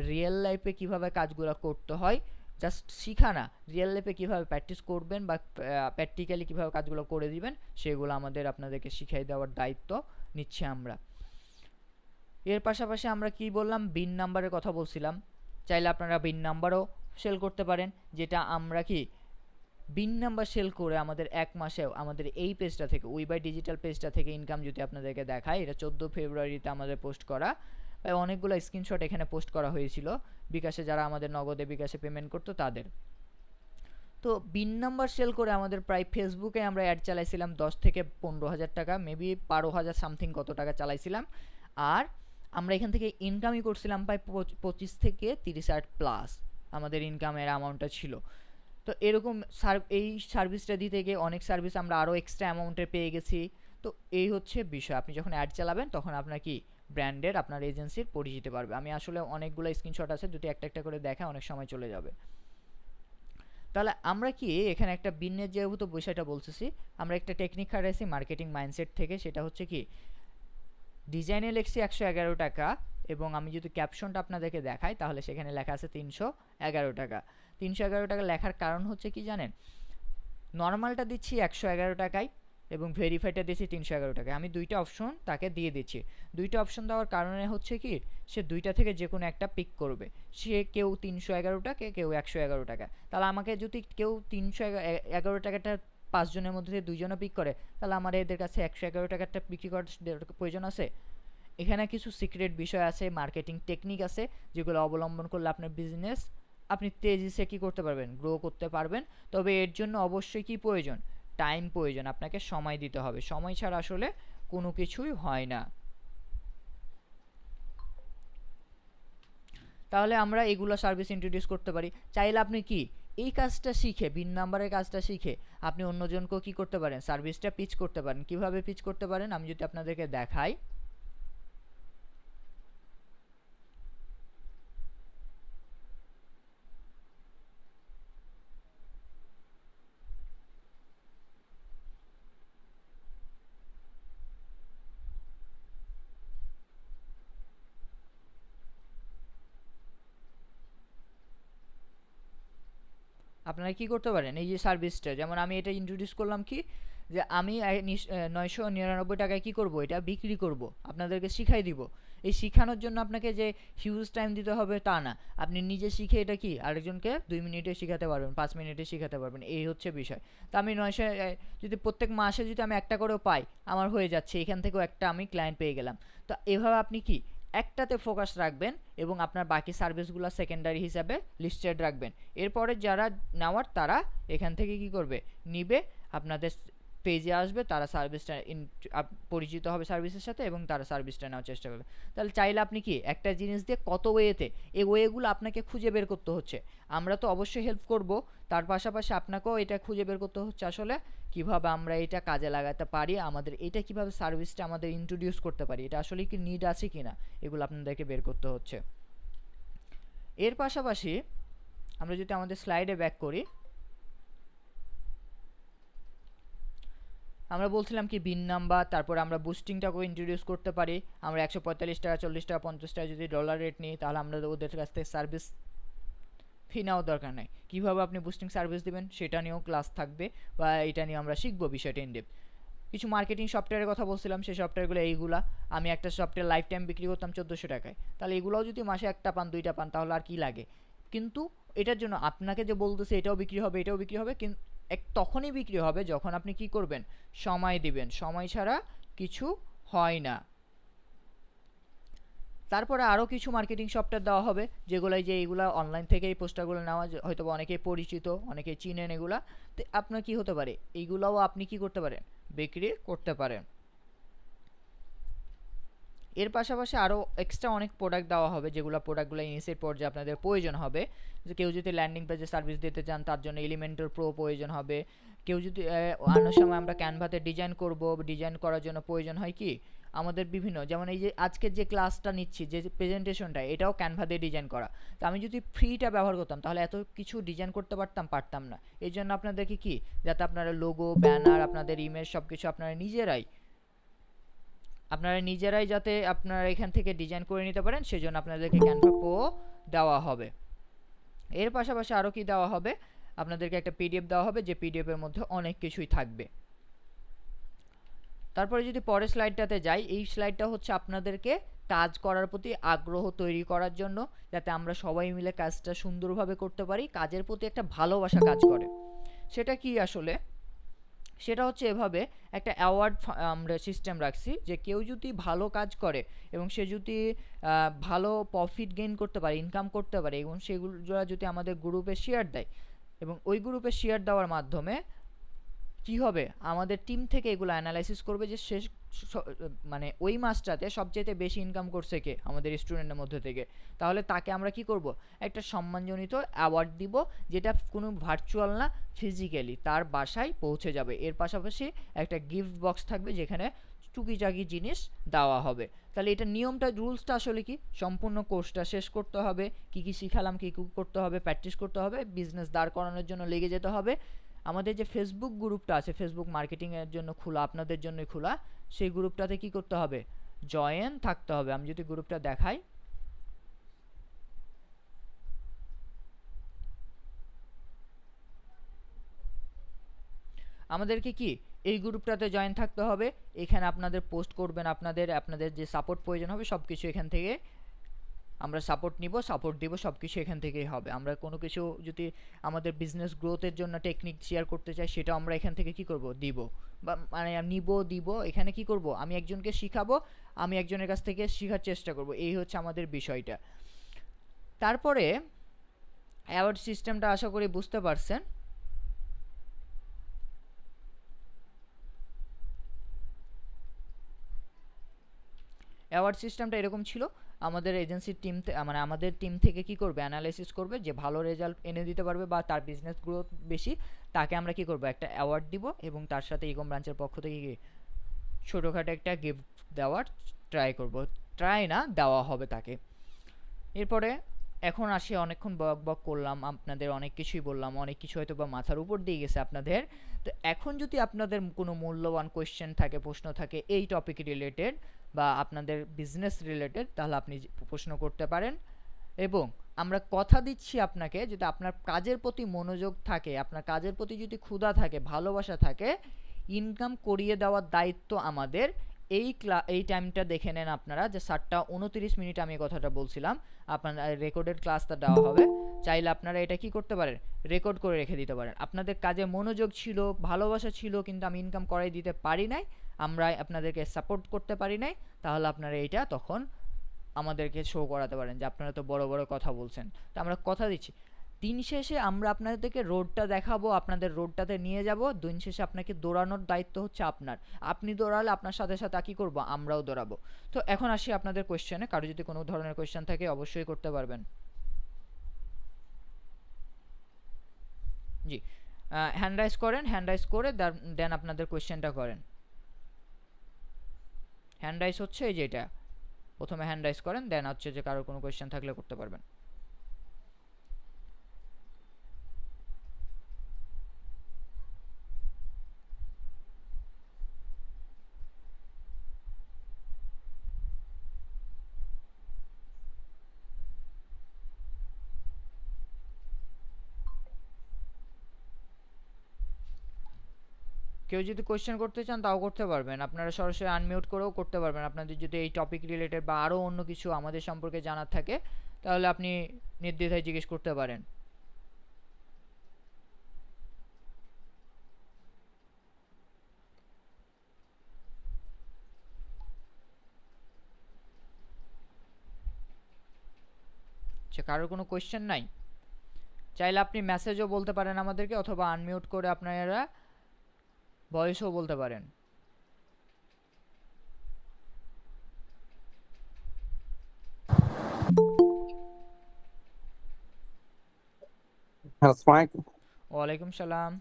রিয়েল লাইফে কিভাবে কাজগুলো করতে হয় জাস্ট শিখা না, রিয়েল লাইফে কীভাবে প্র্যাকটিস করবেন বা প্র্যাকটিক্যালি কীভাবে কাজগুলো করে দিবেন সেগুলো আমাদের আপনাদেরকে শিখিয়ে দেওয়ার দায়িত্ব নিচ্ছি আমরা। এর পাশাপাশি আমরা কি বললাম, বিন নাম্বারের কথা বলছিলাম। চাইলে আপনারা বিন নাম্বারও সেল করতে পারেন, যেটা আমরা কি বিন নাম্বার সেল করে আমাদের 1 মাসেও আমাদের এই পেজটা থেকে, উই বাই ডিজিটাল পেজটা থেকে ইনকাম যদি আপনাদেরকে দেখায়, এটা 14 ফেব্রুয়ারিতে আমাদের পোস্ট করা, অনেকগুলো স্ক্রিনশট এখানে পোস্ট করা হয়েছিল বিকাশে, যারা আমাদের নগদে বিকাশে পেমেন্ট করতো তাদের। তো বিন নাম্বার সেল করে আমাদের প্রায় ফেসবুকে আমরা অ্যাড চালাইছিলাম 10 থেকে 15,000 টাকা, মেবি 12,000 সামথিং কত টাকা চালাইছিলাম। আর আমরা এখান থেকে ইনকামই করছিলাম প্রায় 25 থেকে 30,000 প্লাস আমাদের ইনকামের অ্যামাউন্টটা ছিল। তো এরকম এই সার্ভিসটা দিতে গিয়ে অনেক সার্ভিস আমরা আরও এক্সট্রা অ্যামাউন্টে পেয়ে গেছি। তো এই হচ্ছে বিষয়, আপনি যখন অ্যাড চালাবেন তখন আপনার কি ব্র্যান্ডের আপনার এজেন্সির পরিচিতি বাড়বে। আমি আসলে অনেকগুলো স্ক্রিনশট আছে, যদি একটা একটা করে দেখা অনেক সময় চলে যাবে। তাহলে আমরা কি এখানে একটা বিনের যেহেতু বিষয়টা বলতেছি, আমরা একটা টেকনিক খাটাইছি মার্কেটিং মাইন্ডসেট থেকে, সেটা হচ্ছে কি ডিজাইনে লিখছি 111 টাকা, এবং আমি যদি ক্যাপশনটা আপনাদেরকে দেখাই তাহলে সেখানে লেখা আছে 311 টাকা। 311 টাকা লেখার কারণ হচ্ছে কি জানেন, নর্মালটা দিচ্ছি 111 টাকায় এবং ভেরিফাইডটা দিচ্ছি 311 টাকায়। আমি 2টা অপশন তাকে দিয়ে দিচ্ছি। 2টা অপশন দেওয়ার কারণে হচ্ছে কি, সে 2টা থেকে যে কোনো একটা পিক করবে। সে কেউ 311 টাকা, কেউ 111 টাকা। তাহলে আমাকে যদি কেউ 311 টাকাটা 5 জনের মধ্যে 2 জনও পিক করে, তাহলে আমার এদের কাছে 111 টাকাটা বিক্রি করার প্রয়োজন আছে। এখানে কিছু সিক্রেট বিষয় আছে, মার্কেটিং টেকনিক আছে, যেগুলো অবলম্বন করলে আপনার বিজনেস আপনি তেজিসে কী করতে পারবেন, গ্রো করতে পারবেন। তবে এর জন্য অবশ্যই কি প্রয়োজন, টাইম প্রয়োজন, আপনাকে সময় দিতে হবে। সময় ছাড়া আসলে কোনো কিছুই হয় না। তাহলে আমরা এগুলো সার্ভিস ইন্ট্রোডিউস করতে পারি। চাইলে আপনি কি এই কাজটা শিখে, বিন নাম্বারের কাজটা শিখে আপনি অন্যজনকেও কী করতে পারেন, সার্ভিসটা পিচ করতে পারেন। কিভাবে পিচ করতে পারেন আমি যদি আপনাদেরকে দেখাই, আপনারা কি করতে পারেন, এই যে সার্ভিসটা, যেমন আমি এটা ইন্ট্রোডিউস করলাম কি, যে আমি 999 টাকায় কী করব, এটা বিক্রি করব, আপনাদেরকে শিখাই দিব। এই শেখানোর জন্য আপনাকে যে হিউজ টাইম দিতে হবে তা না, আপনি নিজে শিখে এটা কি আরেকজনকে 2 মিনিটে শেখাতে পারবেন, 5 মিনিটে শেখাতে পারবেন, এই হচ্ছে বিষয়। তো আমি 900 যদি প্রত্যেক মাসে যদি আমি একটা করেও পাই, আমার হয়ে যাচ্ছে, এখান থেকেও একটা আমি ক্লায়েন্ট পেয়ে গেলাম। তো এভাবে আপনি কি একটাতে ফোকাস রাখবেন এবং আপনার বাকি সার্ভিসগুলো সেকেন্ডারি হিসাবে লিস্টেড রাখবেন। এরপরে যারা নেওয়ার তারা এখান থেকে কি করবে, নিবে, আপনাদের পেজে আসবে, তারা সার্ভিসটা পরিচিত হবে সার্ভিসের সাথে এবং তারা সার্ভিসটা নেওয়ার চেষ্টা করবে। তাহলে চাইলে আপনি কি একটা জিনিস দিয়ে কত ওয়েতে, এই ওয়েগুলো আপনাকে খুঁজে বের করতে হচ্ছে। আমরা তো অবশ্যই হেল্প করব, তার পাশাপাশি আপনাকেও এটা খুঁজে বের করতে হচ্ছে আসলে কিভাবে আমরা এটা কাজে লাগাতে পারি, আমাদের এটা কিভাবে সার্ভিসটা আমাদের ইন্ট্রোডিউস করতে পারি, এটা আসলে কি নিড আছে কিনা, এগুলো আপনাদেরকে বের করতে হচ্ছে। এর পাশাপাশি আমরা যদি আমাদের স্লাইডে ব্যাক করি, আমরা বলছিলাম কি বিন নাম্বার, তারপর আমরা বুস্টিংটাকেও ইন্ট্রোডিউস করতে পারি। আমরা 145 টাকা, 40 টাকা, 50 টাকা যদি ডলার রেট নিই, তাহলে আমরা ওদের কাছ থেকে সার্ভিস ফি নেওয়ার দরকার নাই। কীভাবে আপনি বুস্টিং সার্ভিস দেবেন সেটা নিয়েও ক্লাস থাকবে, বা এটা নিয়ে আমরা শিখবো বিষয়টা ইন ডেপথ। কিছু মার্কেটিং সফটওয়্যারের কথা বলছিলাম, সেই সফটওয়্যারগুলো এইগুলা। আমি একটা সফটওয়্যার লাইফ টাইম বিক্রি করতাম 1400 টাকায়, তাহলে এগুলোও যদি মাসে একটা পান, দুইটা পান, তাহলে আর কি লাগে। কিন্তু এটার জন্য আপনাকে যে বলতেছে এটাও বিক্রি হবে, এটাও বিক্রি হবে, কিন্তু তখনই বিক্রি হবে যখন আপনি কি করবেন, সময় দিবেন। সময় ছাড়া কিছু হয় না। তারপরে আরও কিছু মার্কেটিং সফটওয়্যার দেওয়া হবে, যেগুলো যে এইগুলা অনলাইন থেকে এই পোস্টারগুলো নেওয়া, হয়তো অনেকেই পরিচিত, অনেকেই চিনেন এগুলা। তো আপনার কি হতে পারে, এইগুলাও আপনি কি করতে পারেন, বিক্রি করতে পারেন। এর পাশাপাশি আরও এক্সট্রা অনেক প্রোডাক্ট দেওয়া হবে, যেগুলো প্রোডাক্টগুলো ইনিশিয়েট পর্যায়ে আপনাদের প্রয়োজন হবে। যে কেউ যদি ল্যান্ডিং পেজে সার্ভিস দিতে চান, তার জন্য এলিমেন্টর প্রো প্রয়োজন হবে। কেউ যদি অন্য সময় আমরা ক্যানভাতে ডিজাইন করব, ডিজাইন করার জন্য প্রয়োজন হয় কি আমাদের বিভিন্ন, যেমন এই যে আজকের যে ক্লাসটা নিচ্ছি, যে প্রেজেন্টেশনটা, এটাও ক্যানভা দিয়ে ডিজাইন করা। তো আমি যদি ফ্রিটা ব্যবহার করতাম, তাহলে এত কিছু ডিজাইন করতে পারতাম না। এই জন্য আপনাদেরকে কি, যাতে আপনারা লোগো, ব্যানার, আপনাদের ইমেজ সব কিছু আপনারা নিজেরাই যাতে আপনারা এখান থেকে ডিজাইন করে নিতে পারেন, সেজন্য আপনাদেরকে ক্যানভা প্রো দেওয়া হবে। এর পাশাপাশি আরও কি দেওয়া হবে, আপনাদেরকে একটা পিডিএফ দেওয়া হবে, যে পিডিএফের মধ্যে অনেক কিছুই থাকবে। তারপরে যদি পরের স্লাইডটাতে যাই, এই স্লাইডটা হচ্ছে আপনাদেরকে কাজ করার প্রতি আগ্রহ তৈরি করার জন্য, যাতে আমরা সবাই মিলে কাজটা সুন্দরভাবে করতে পারি, কাজের প্রতি একটা ভালোবাসা কাজ করে। সেটা কি আসলে, সেটা হচ্ছে এভাবে একটা অ্যাওয়ার্ড আমরা সিস্টেম রাখছি, যে কেউ যদি ভালো কাজ করে এবং সে যদি ভালো প্রফিট গেইন করতে পারে, ইনকাম করতে পারে, এবং সেগুলো যদি আমাদের গ্রুপে শেয়ার দেয়, এবং ওই গ্রুপে শেয়ার দেওয়ার মাধ্যমে কি হবে, আমাদের টিম থেকে এগুলো অ্যানালাইসিস করবে যে শেষ মানে ওই মাসটাতে সবচেয়ে বেশি ইনকাম করছে কে আমাদের স্টুডেন্টের মধ্যে থেকে। তাহলে তাকে আমরা কি করব, একটা সম্মানজনিত অ্যাওয়ার্ড দিব, যেটা কোনো ভার্চুয়াল না, ফিজিক্যালি তার বাসায় পৌঁছে যাবে। এর পাশাপাশি একটা গিফট বক্স থাকবে, যেখানে টুকিটাকি জিনিস দেওয়া হবে। তাহলে এটা নিয়মটা, রুলসটা আসলে কি, সম্পূর্ণ কোর্সটা শেষ করতে হবে, কি কি শিখালাম, কি করতে হবে, প্র্যাকটিস করতে হবে, বিজনেস দাঁড় করানোর জন্য লেগে যেতে হবে। আমাদের যে ফেসবুক গ্রুপটা আছে, ফেসবুক মার্কেটিংয়ের জন্য খোলা, আপনাদের জন্যই খোলা, সেই গ্রুপটাতে কি করতে হবে, জয়েন থাকতে হবে। আমি যদি গ্রুপটা দেখাই, আমাদেরকে কি এই গ্রুপটাতে জয়েন থাকতে হবে। এখানে আপনাদের পোস্ট করবেন, আপনাদের যে সাপোর্ট প্রয়োজন হবে সব কিছু এখান থেকে আমরা সাপোর্ট নিব, সাপোর্ট দিব, সব কিছু এখান থেকেই হবে। আমরা কোনো কিছু যদি আমাদের বিজনেস গ্রোথের জন্য টেকনিক শেয়ার করতে চাই, সেটাও আমরা এখান থেকে কি করব, দিব, বা মানে দিব। এখানে কি করব, আমি একজনকে শিখাবো, আমি একজনের কাছ থেকে শেখার চেষ্টা করব, এই হচ্ছে আমাদের বিষয়টা। তারপরে অ্যাওয়ার্ড সিস্টেমটা আশা করি বুঝতে পারছেন। অ্যাওয়ার্ড সিস্টেমটা এরকম ছিল, আমাদের এজেন্সির টিম, মানে আমাদের টিম থেকে কি করবে, অ্যানালাইসিস করবে, যে ভালো রেজাল্ট এনে দিতে পারবে বা তার বিজনেস গ্রোথ বেশি, তাকে আমরা কি করব, একটা অ্যাওয়ার্ড দিব, এবং তার সাথে ইকম ব্রাঞ্চের পক্ষ থেকে কি ছোটোখাটো একটা গিফট দেওয়ার ট্রাই করব, ট্রাই না, দেওয়া হবে তাকে। এরপরে এখন আসি, অনেকক্ষণ বক করলাম, আপনাদের অনেক কিছুই বললাম, অনেক কিছু হয়তো বা মাথার উপর দিয়ে গেছে আপনাদের। তো এখন যদি আপনাদের কোনো মূল্যবান কোয়েশ্চেন থাকে, প্রশ্ন থাকে এই টপিক রিলেটেড বা আপনাদের বিজনেস রিলেটেড, তাহলে আপনি প্রশ্ন করতে পারেন। এবং আমরা কথা দিচ্ছি আপনাকে, যদি আপনার কাজের প্রতি মনোযোগ থাকে, আপনার কাজের প্রতি যদি ক্ষুধা থাকে, ভালোবাসা থাকে, ইনকাম করিয়ে দেওয়ার দায়িত্ব আমাদের। এই টাইমটা দেখে নেন আপনারা, যে 7:29 আমি এই কথাটা বলছিলাম, আপনার রেকর্ডেড ক্লাসটা দেওয়া হবে। চাইলে আপনারা এটা কি করতে পারেন, রেকর্ড করে রেখে দিতে পারেন। আপনাদের কাজে মনোযোগ ছিল, ভালোবাসা ছিল, কিন্তু আমি ইনকাম করাই দিতে পারি নাই, আমরা আপনাদেরকে সাপোর্ট করতে পারি নাই, তাহলে আপনারা এইটা তখন আমাদেরকে শো করাতে পারেন যে আপনারা তো বড় বড় কথা বলছেন। তো আমরা কথা দিচ্ছি দিন শেষে আমরা আপনাদেরকে রোডটা দেখাবো, আপনাদের রোডটাতে নিয়ে যাব, দিন শেষে আপনাকে দৌড়ানোর দায়িত্ব হচ্ছে আপনার। আপনি দৌড়ালে আপনার সাথে সাথে কি করব, আমরাও দৌড়াবো। তো এখন আসি আপনাদের কোয়েশ্চেনে, কারো যদি কোনো ধরনের কোয়েশ্চেন থাকে অবশ্যই করতে পারবেন। জি, হ্যান্ড রাইজ করেন, হ্যান্ড রাইজ করে দেন আপনাদের কোয়েশ্চেনটা করেন। হ্যান্ড রাইজ হচ্ছে এই যে এটা, প্রথমে হ্যান্ড রাইজ করেন, দেন হচ্ছে যে কারোর কোনো কোয়েশ্চেন থাকলে করতে পারবেন। কেউ যদি কোয়েশ্চেন করতে চান তাও করতে পারবেন, আপনারা সরাসরি আনমিউট করেও করতে পারবেন। আপনাদের যদি এই টপিক রিলেটেড বা আরও অন্য কিছু আমাদের সম্পর্কে জানার থাকে তাহলে আপনি নির্দ্বিধায় জিজ্ঞেস করতে পারেন। আচ্ছা, কারোর কোনো কোয়েশ্চেন নাই? চাইলে আপনি মেসেজও বলতে পারেন আমাদেরকে, অথবা আনমিউট করে আপনারা ভয়েসও বলতে পারেন। হ্যাঁ, আসসালামু আলাইকুম। ওয়ালাইকুম সালাম।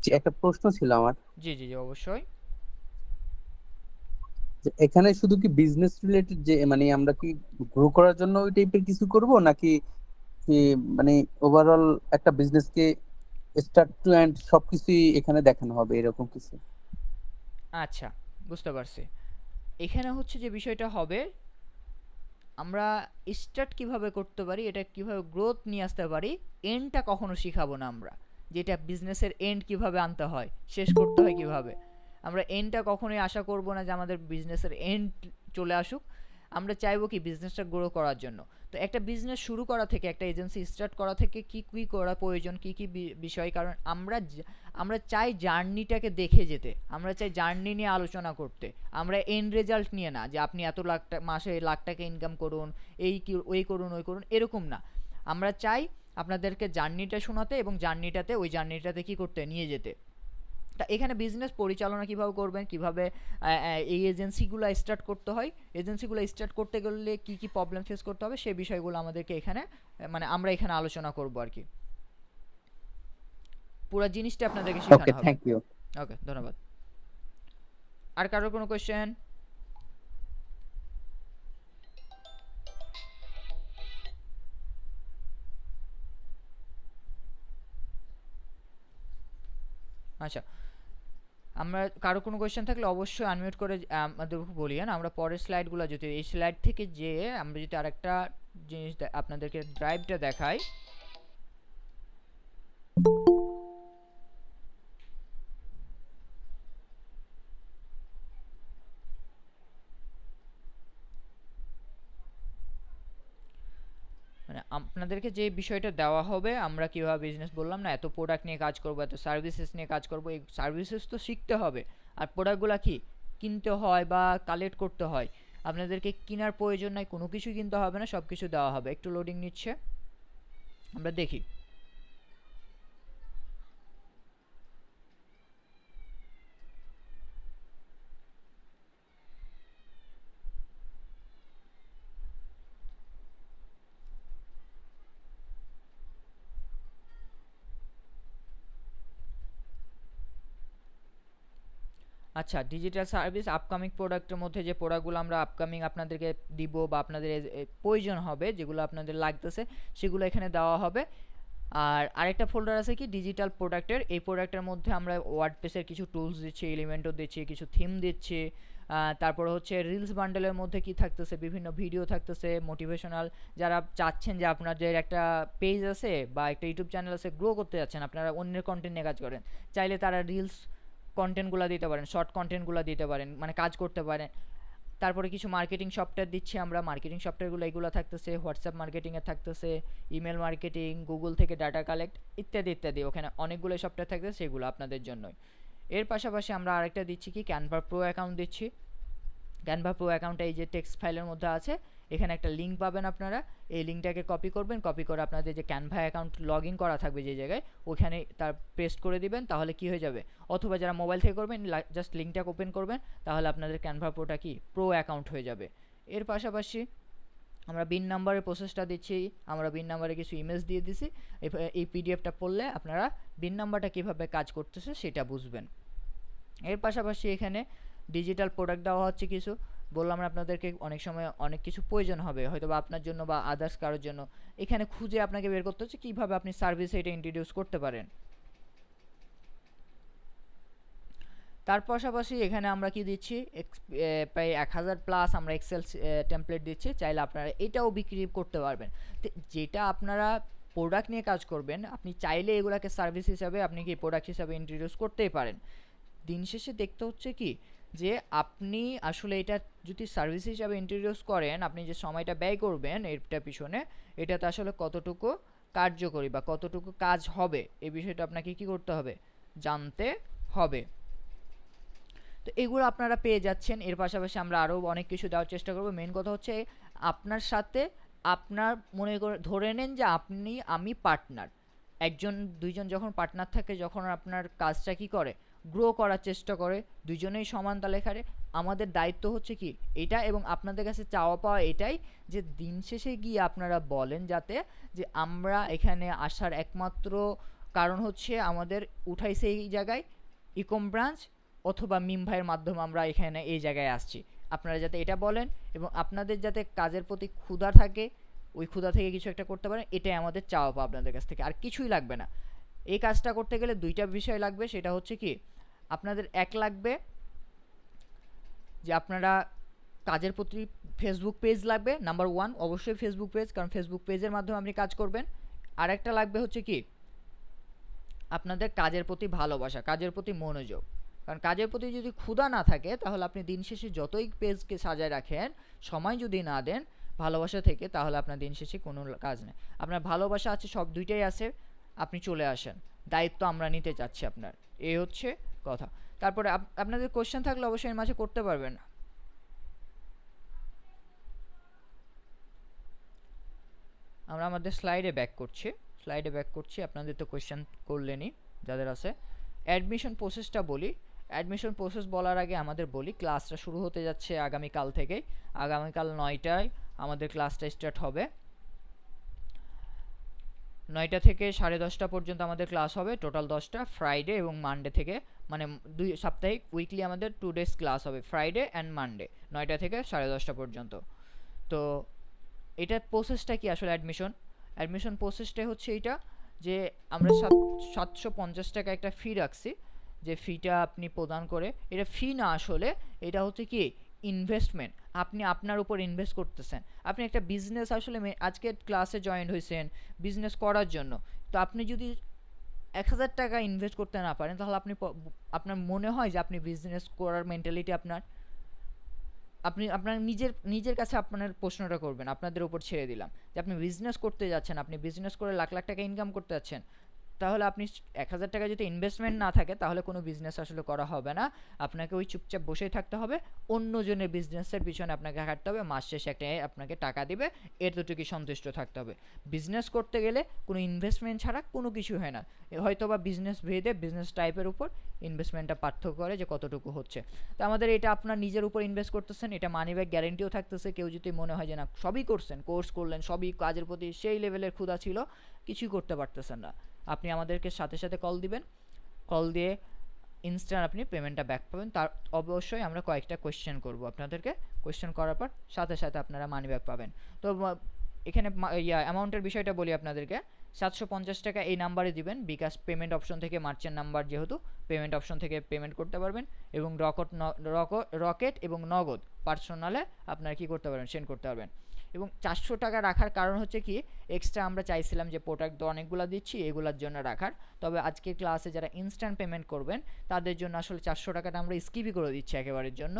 জি, একটা প্রশ্ন ছিল আমার, জি জি জি, অবশ্যই। যে এখানে শুধু কি বিজনেস রিলেটেড, যে মানে আমরা কি গ্রো করার জন্য ওই টাইপের কিছু করব, নাকি কি মানে ওভারঅল একটা বিজনেস কে স্টার্ট টু এন্ড সবকিছুই এখানে দেখানো হবে এরকম কিছু? আচ্ছা, বুঝতে পারছি। এখানে হচ্ছে যে বিষয়টা হবে, আমরা স্টার্ট কিভাবে করতে পারি, এটা কিভাবে গ্রোথ নিয়ে আসতে পারি, এন্ডটা কখনো শিখাবো না আমরা। যেটা বিজনেসের এন্ড কিভাবে আনতে হয়, শেষ করতে হয় কিভাবে, আমরা এন্ডটা কখনোই আশা করব না যে আমাদের বিজনেসের এন্ড চলে আসুক। আমরা চাইবো কি বিজনেসটা গ্রো করার জন্য। তো একটা বিজনেস শুরু করা থেকে, একটা এজেন্সি স্টার্ট করা থেকে কি কি করা প্রয়োজন, কি কি বিষয়, কারণ আমরা চাই জার্নিটাকে দেখে যেতে, আমরা চাই জার্নি নিয়ে আলোচনা করতে, আমরা এন্ড রেজাল্ট নিয়ে না, যে আপনি এত মাসে লাখ টাকা ইনকাম করুন, এই কি ওই করুন ওই করুন, এরকম না। আমরা চাই আপনাদেরকে জার্নিটা শোনাতে এবং ওই জার্নিটাতে কি করতে নিয়ে যেতে। তা এখানে বিজনেস পরিচালনা কিভাবে করবেন, কিভাবে এই এজেন্সিগুলো স্টার্ট করতে হয়, এজেন্সিগুলো স্টার্ট করতে গেলে কি কি প্রবলেম ফেস করতে হবে, সেই বিষয়গুলো আমাদেরকে এখানে মানে আমরা এখানে আলোচনা করব আর কি। পুরো জিনিসটা আপনাদেরকে ওকে, শেখানো হবে। Thank you. ওকে, ধন্যবাদ। আর কারোর কোনো কোয়েশ্চেন? আচ্ছা, আমরা কারো কোনো কোয়েশ্চেন থাকলে অবশ্যই আনমিউট করে আমাদের বলি। হ্যাঁ, আমরা পরের স্লাইডগুলো যদি এই স্লাইড থেকে যে আমরা যদি আরেকটা জিনিস আপনাদেরকে ড্রাইভটা দেখাই। মানে আপনাদেরকে যে বিষয়টা দেওয়া হবে, আমরা কিভাবে বিজনেস, বললাম না এত প্রোডাক্ট নিয়ে কাজ করব, এত সার্ভিসেস নিয়ে কাজ করব, এই সার্ভিসেস তো শিখতে হবে। আর প্রোডাক্টগুলো কি কিনতে হয় বা কালেক্ট করতে হয়, আপনাদেরকে কেনার প্রয়োজন নাই, কোনো কিছু কিনতে হবে না, সব কিছু দেওয়া হবে। একটু লোডিং নিচ্ছে, আমরা দেখি। আচ্ছা, ডিজিটাল সার্ভিস আপকামিং প্রোডাক্টের মধ্যে যে প্রোডাক্টগুলো আমরা আপকামিং আপনাদেরকে দিব বা আপনাদের প্রয়োজন হবে, যেগুলো আপনাদের লাগতেছে সেগুলো এখানে দেওয়া হবে। আর আরেকটা ফোল্ডার আছে কি ডিজিটাল প্রোডাক্টের, এই প্রোডাক্টের মধ্যে আমরা ওয়ার্ডপ্রেসের কিছু টুলস দিচ্ছি, এলিমেন্টও দিচ্ছি, কিছু থিম দিচ্ছি। তারপর হচ্ছে রিলস বান্ডেলের মধ্যে কি থাকতেছে, বিভিন্ন ভিডিও থাকতেছে মোটিভেশনাল। যারা চাচ্ছেন যে আপনাদের একটা পেজ আছে বা একটা ইউটিউব চ্যানেল আছে, গ্রো করতে যাচ্ছেন, আপনারা অন্যের কন্টেন্ট নিয়ে কাজ করেন, চাইলে তারা রিলস কন্টেন্টগুলো দিতে পারেন, শর্ট কন্টেন্টগুলো দিতে পারেন, মানে কাজ করতে পারেন। তারপরে কিছু মার্কেটিং সফটওয়্যার দিচ্ছি আমরা, মার্কেটিং সফটওয়্যারগুলো এগুলো থাকতেছে, হোয়াটসঅ্যাপ মার্কেটিংয়ে থাকতেছে, ইমেল মার্কেটিং, গুগল থেকে ডাটা কালেক্ট ইত্যাদি ইত্যাদি, ওখানে অনেকগুলো সফটওয়্যার থাকতেছে, সেগুলো আপনাদের জন্যই। এর পাশাপাশি আমরা আরেকটা দিচ্ছি কি ক্যানভা প্রো অ্যাকাউন্ট দিচ্ছি। ক্যানভা প্রো অ্যাকাউন্টটা এই যে টেক্সট ফাইলের মধ্যে আছে, এখানে একটা লিঙ্ক পাবেন আপনারা, এই লিঙ্কটাকে কপি করবেন, কপি করে আপনাদের যে ক্যানভা অ্যাকাউন্ট লগ ইন করা থাকবে যে জায়গায় ওখানে তার পেস্ট করে দিবেন, তাহলে কি হয়ে যাবে, অথবা যারা মোবাইল থেকে করবেন জাস্ট লিঙ্কটা ওপেন করবেন, তাহলে আপনাদের ক্যানভা প্রোটা কি প্রো অ্যাকাউন্ট হয়ে যাবে। এর পাশাপাশি আমরা বিন নাম্বারের প্রসেসটা দিচ্ছি, আমরা বিন নাম্বারে কিছু ইমেজ দিয়ে দিছি, এই পিডিএফটা পড়লে আপনারা বিন নাম্বারটা কীভাবে কাজ করতেছে সেটা বুঝবেন। এর পাশাপাশি এখানে ডিজিটাল প্রোডাক্ট দেওয়া হচ্ছে কিছু, বললাম আপনাদেরকে অনেক সময় অনেক কিছু প্রয়োজন হবে হয়তো বা আপনার জন্য বা আদার্স কারোর জন্য, এখানে খুঁজে আপনাকে বের করতে হচ্ছে কীভাবে আপনি সার্ভিসে এটা ইন্ট্রোডিউস করতে পারেন। তার পাশাপাশি এখানে আমরা কি দিচ্ছি, প্রায় 1000+ আমরা এক্সেল টেমপ্লেট দিচ্ছি, চাইলে আপনারা এটাও বিক্রি করতে পারবেন। যেটা আপনারা প্রোডাক্ট নিয়ে কাজ করবেন আপনি চাইলে এগুলাকে সার্ভিস হিসাবে আপনি কি প্রোডাক্ট হিসাবে ইন্ট্রোডিউস করতেই পারেন। দিন শেষে দেখতে হচ্ছে কি যে আপনি আসলে এটা যদি সার্ভিস হিসাবে ইন্ট্রোডিউস করেন, আপনি যে সময়টা ব্যয় করবেন এটার পিছনে, এটাতে আসলে কতটুকু কার্যকরী বা কতটুকু কাজ হবে এই বিষয়টা আপনাকে কি করতে হবে, জানতে হবে। তো এগুলো আপনারা পেয়ে যাচ্ছেন। এর পাশাপাশি আমরা আরও অনেক কিছু দেওয়ার চেষ্টা করব। মেন কথা হচ্ছে আপনার সাথে আপনার মনে করে ধরে নেন যে আমি পার্টনার, একজন দুইজন যখন পার্টনার থাকে, যখন আপনার কাজটা কি করে গ্রো করার চেষ্টা করে, দুজনেই সমান তালে খারে, আমাদের দায়িত্ব হচ্ছে কি এটা, এবং আপনাদের কাছে চাওয়া পাওয়া এটাই যে দিন শেষে গিয়ে আপনারা বলেন যাতে যে আমরা এখানে আসার একমাত্র কারণ হচ্ছে আমাদের উঠাইছে এই জায়গায় ইকম ব্রাঞ্চ অথবা মিম ভাইয়ের মাধ্যমে আমরা এখানে এই জায়গায় আসছি, আপনারা যাতে এটা বলেন এবং আপনাদের যাতে কাজের প্রতি ক্ষুধা থাকে, ওই ক্ষুধা থেকে কিছু একটা করতে পারেন, এটাই আমাদের চাওয়া পাওয়া আপনাদের কাছ থেকে, আর কিছুই লাগবে না। এই কাজটা করতে গেলে দুইটা বিষয় লাগবে, সেটা হচ্ছে কি আপনাদের এক লাগবে যে আপনারা কাজের প্রতি ফেসবুক পেজ লাগবে, নাম্বার 1 অবশ্যই ফেসবুক পেজ, কারণ ফেসবুক পেজের মাধ্যমে আপনি কাজ করবেন। আর একটা লাগবে হচ্ছে কি আপনাদের কাজের প্রতি ভালোবাসা, কাজের প্রতি মনোযোগ, কারণ কাজের প্রতি যদি ক্ষুধা না থাকে তাহলে আপনি দিন শেষে যতই পেজকে সাজায় রাখেন, সময় যদি না দেন ভালোবাসা থেকে, তাহলে আপনার দিন শেষে কোনো কাজ নেই। আপনার ভালোবাসা আছে, সব দুইটাই আছে, আপনি চলে আসেন, দায়িত্ব আমরা নিতে চাচ্ছি আপনার, এই হচ্ছে কথা। তারপরে আপনাদের কোশ্চেন থাকলে অবশ্যই এর মাঝে করতে পারবেন। আমরা আমাদের স্লাইডে ব্যাক করছি, আপনাদের তো কোশ্চেন করলেনই যাদের আছে। অ্যাডমিশন প্রসেসটা বলি। অ্যাডমিশন প্রসেস বলার আগে আমাদের বলি ক্লাসটা শুরু হতে যাচ্ছে আগামীকাল থেকেই। আগামীকাল 9টায় আমাদের ক্লাসটা স্টার্ট হবে। 9টা থেকে 10:30 পর্যন্ত আমাদের ক্লাস হবে, টোটাল 10টা, ফ্রাইডে এবং মানডে থেকে, মানে 2 সাপ্তাহিক উইকলি আমাদের 2 ডেজ ক্লাস হবে, ফ্রাইডে অ্যান্ড মানডে 9টা থেকে 10:30 পর্যন্ত। তো এটার প্রসেসটা কি আসলে অ্যাডমিশন প্রসেসটা হচ্ছে এইটা যে আমরা 750 টাকা একটা ফি রাখছি, যে ফিটা আপনি প্রদান করে, এটা ফি না আসলে, এটা হচ্ছে কি ইনভেস্টমেন্ট, আপনি আপনার উপর ইনভেস্ট করতেছেন। আপনি একটা বিজনেস আসলে আজকে ক্লাসে জয়েন হয়েছেন বিজনেস করার জন্য, তো আপনি যদি 1000 টাকা ইনভেস্ট করতে না পারেন তাহলে আপনার মনে হয় যে আপনি বিজনেস করার মেন্টালিটি আপনি আপনার নিজের কাছে আপনার প্রশ্নটা করবেন, আপনাদের উপর ছেড়ে দিলাম যে আপনি বিজনেস করতে যাচ্ছেন, আপনি বিজনেস করে লাখ লাখ টাকা ইনকাম করতে যাচ্ছেন, তাহলে আপনি 1000 টাকা যদি ইনভেস্টমেন্ট না থাকে তাহলে কোনো বিজনেস আসলে করা হবে না। আপনাকে ওই চুপচাপ বসেই থাকতে হবে, অন্যজনের বিজনেসের পিছনে আপনাকে হাঁটতে হবে, মাস শেষে একটা আপনাকে টাকা দিবে, এতটুকু সন্তুষ্ট থাকতে হবে। বিজনেস করতে গেলে কোনো ইনভেস্টমেন্ট ছাড়া কোনো কিছু হয় না, হয়তো বা বিজনেস ভেদে বিজনেস টাইপের উপর ইনভেস্টমেন্টটা পার্থক্য করে যে কতটুকু হচ্ছে। তো আমাদের এটা আপনার নিজের উপর ইনভেস্ট করতেছেন, এটা মানি ব্যাক গ্যারেন্টিও থাকতেছে। কেউ যদি মনে হয় যে না সবই করছেন, কোর্স করলেন, সবই কাজের প্রতি সেই লেভেলের ক্ষুধা ছিল, কিছুই করতে পারতেছেন না, আপনি আমাদেরকে সাথে সাথে কল দিবেন, কল দিয়ে ইনস্ট্যান্ট আপনি পেমেন্টটা ব্যাক পাবেন। তার অবশ্যই আমরা কয়েকটা কোয়েশ্চেন করব আপনাদেরকে, কোয়েশ্চেন করার পর সাথে সাথে আপনারা মানি ব্যাক পাবেন। তো এখানে অ্যামাউন্টের বিষয়টা বলি আপনাদেরকে, 750 টাকা এই নাম্বারে দিবেন, বিকাশ পেমেন্ট অপশন থেকে, মার্চেন্ট নাম্বার যেহেতু পেমেন্ট অপশন থেকে পেমেন্ট করতে পারবেন, এবং রকেট এবং নগদ পার্সোনালে আপনারা কি করতে পারবেন, সেন্ড করতে পারবেন। এবং 400 টাকা রাখার কারণ হচ্ছে কি এক্সট্রা আমরা চাইছিলাম যে প্রোডাক্ট তো অনেকগুলো দিচ্ছি এগুলোর জন্য রাখার, তবে আজকের ক্লাসে যারা ইনস্ট্যান্ট পেমেন্ট করবেন তাদের জন্য আসলে 400 টাকাটা আমরা স্কিপই করে দিচ্ছি একেবারের জন্য,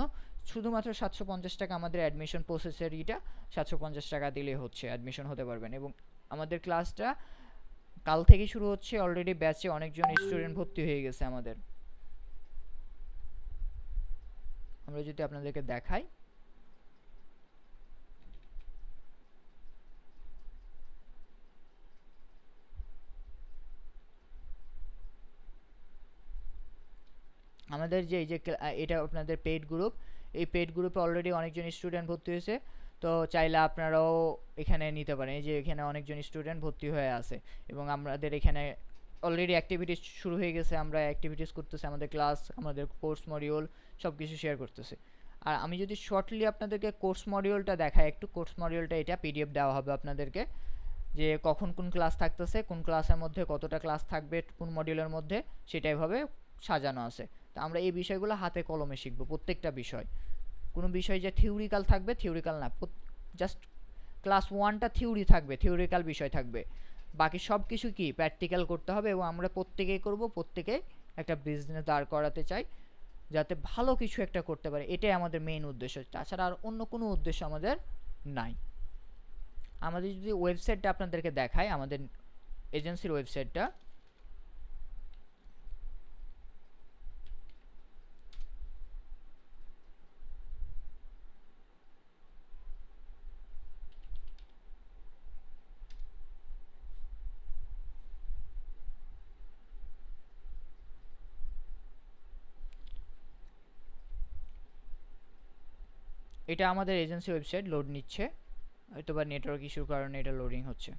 শুধুমাত্র 750 টাকা আমাদের অ্যাডমিশন প্রসেসের 750 টাকা দিলেই হচ্ছে অ্যাডমিশন হতে পারবেন। এবং আমাদের ক্লাসটা কাল থেকেই শুরু হচ্ছে, অলরেডি ব্যাচে অনেকজন স্টুডেন্ট ভর্তি হয়ে গেছে আমাদের। আমরা যদি আপনাদেরকে দেখাই, আমাদের যে এই যে এটা আপনাদের পেইড গ্রুপ, এই পেইড গ্রুপে অলরেডি অনেকজন স্টুডেন্ট ভর্তি হয়েছে, তো চাইলে আপনারাও এখানে নিতে পারেন। এই যে এখানে অনেকজন স্টুডেন্ট ভর্তি হয়ে আছে এবং আমাদের এখানে অলরেডি অ্যাক্টিভিটিস শুরু হয়ে গেছে, আমরা অ্যাক্টিভিটিস করতেছি, আমাদের ক্লাস, আমাদের কোর্স মডিউল সব কিছু শেয়ার করতেছি। আর আমি যদি শর্টলি আপনাদেরকে কোর্স মডিউলটা দেখাই, একটু কোর্স মডিউলটা এটা পিডিএফ দেওয়া হবে আপনাদেরকে, যে কখন কোন ক্লাস থাকতেছে, কোন ক্লাসের মধ্যে কতটা ক্লাস থাকবে, কোন মডিউলের মধ্যে, সেটা এভাবে সাজানো আছে। তো আমরা এই বিষয়গুলো হাতে কলমে শিখবো, প্রত্যেকটা বিষয়। কোনো বিষয় যে থিওরিক্যাল থাকবে, থিওরিক্যাল না, জাস্ট ক্লাস ওয়ানটা থিওরি থাকবে, থিওরিক্যাল বিষয় থাকবে, বাকি সব কিছু কি প্র্যাকটিক্যাল করতে হবে। এবং আমরা প্রত্যেকেই করব, প্রত্যেকেই একটা বিজনেস দাঁড় করাতে চাই, যাতে ভালো কিছু একটা করতে পারে, এটাই আমাদের মেইন উদ্দেশ্য। তাছাড়া আর অন্য কোনো উদ্দেশ্য আমাদের নাই। আমাদের যদি ওয়েবসাইটটা আপনাদেরকে দেখায়, আমাদের এজেন্সির ওয়েবসাইটটা, এটা আমাদের এজেন্সি ওয়েবসাইট লোড নিচ্ছে, হয়তো বা নেটওয়ার্ক ইস্যুর কারণে এটা লোডিং হচ্ছে।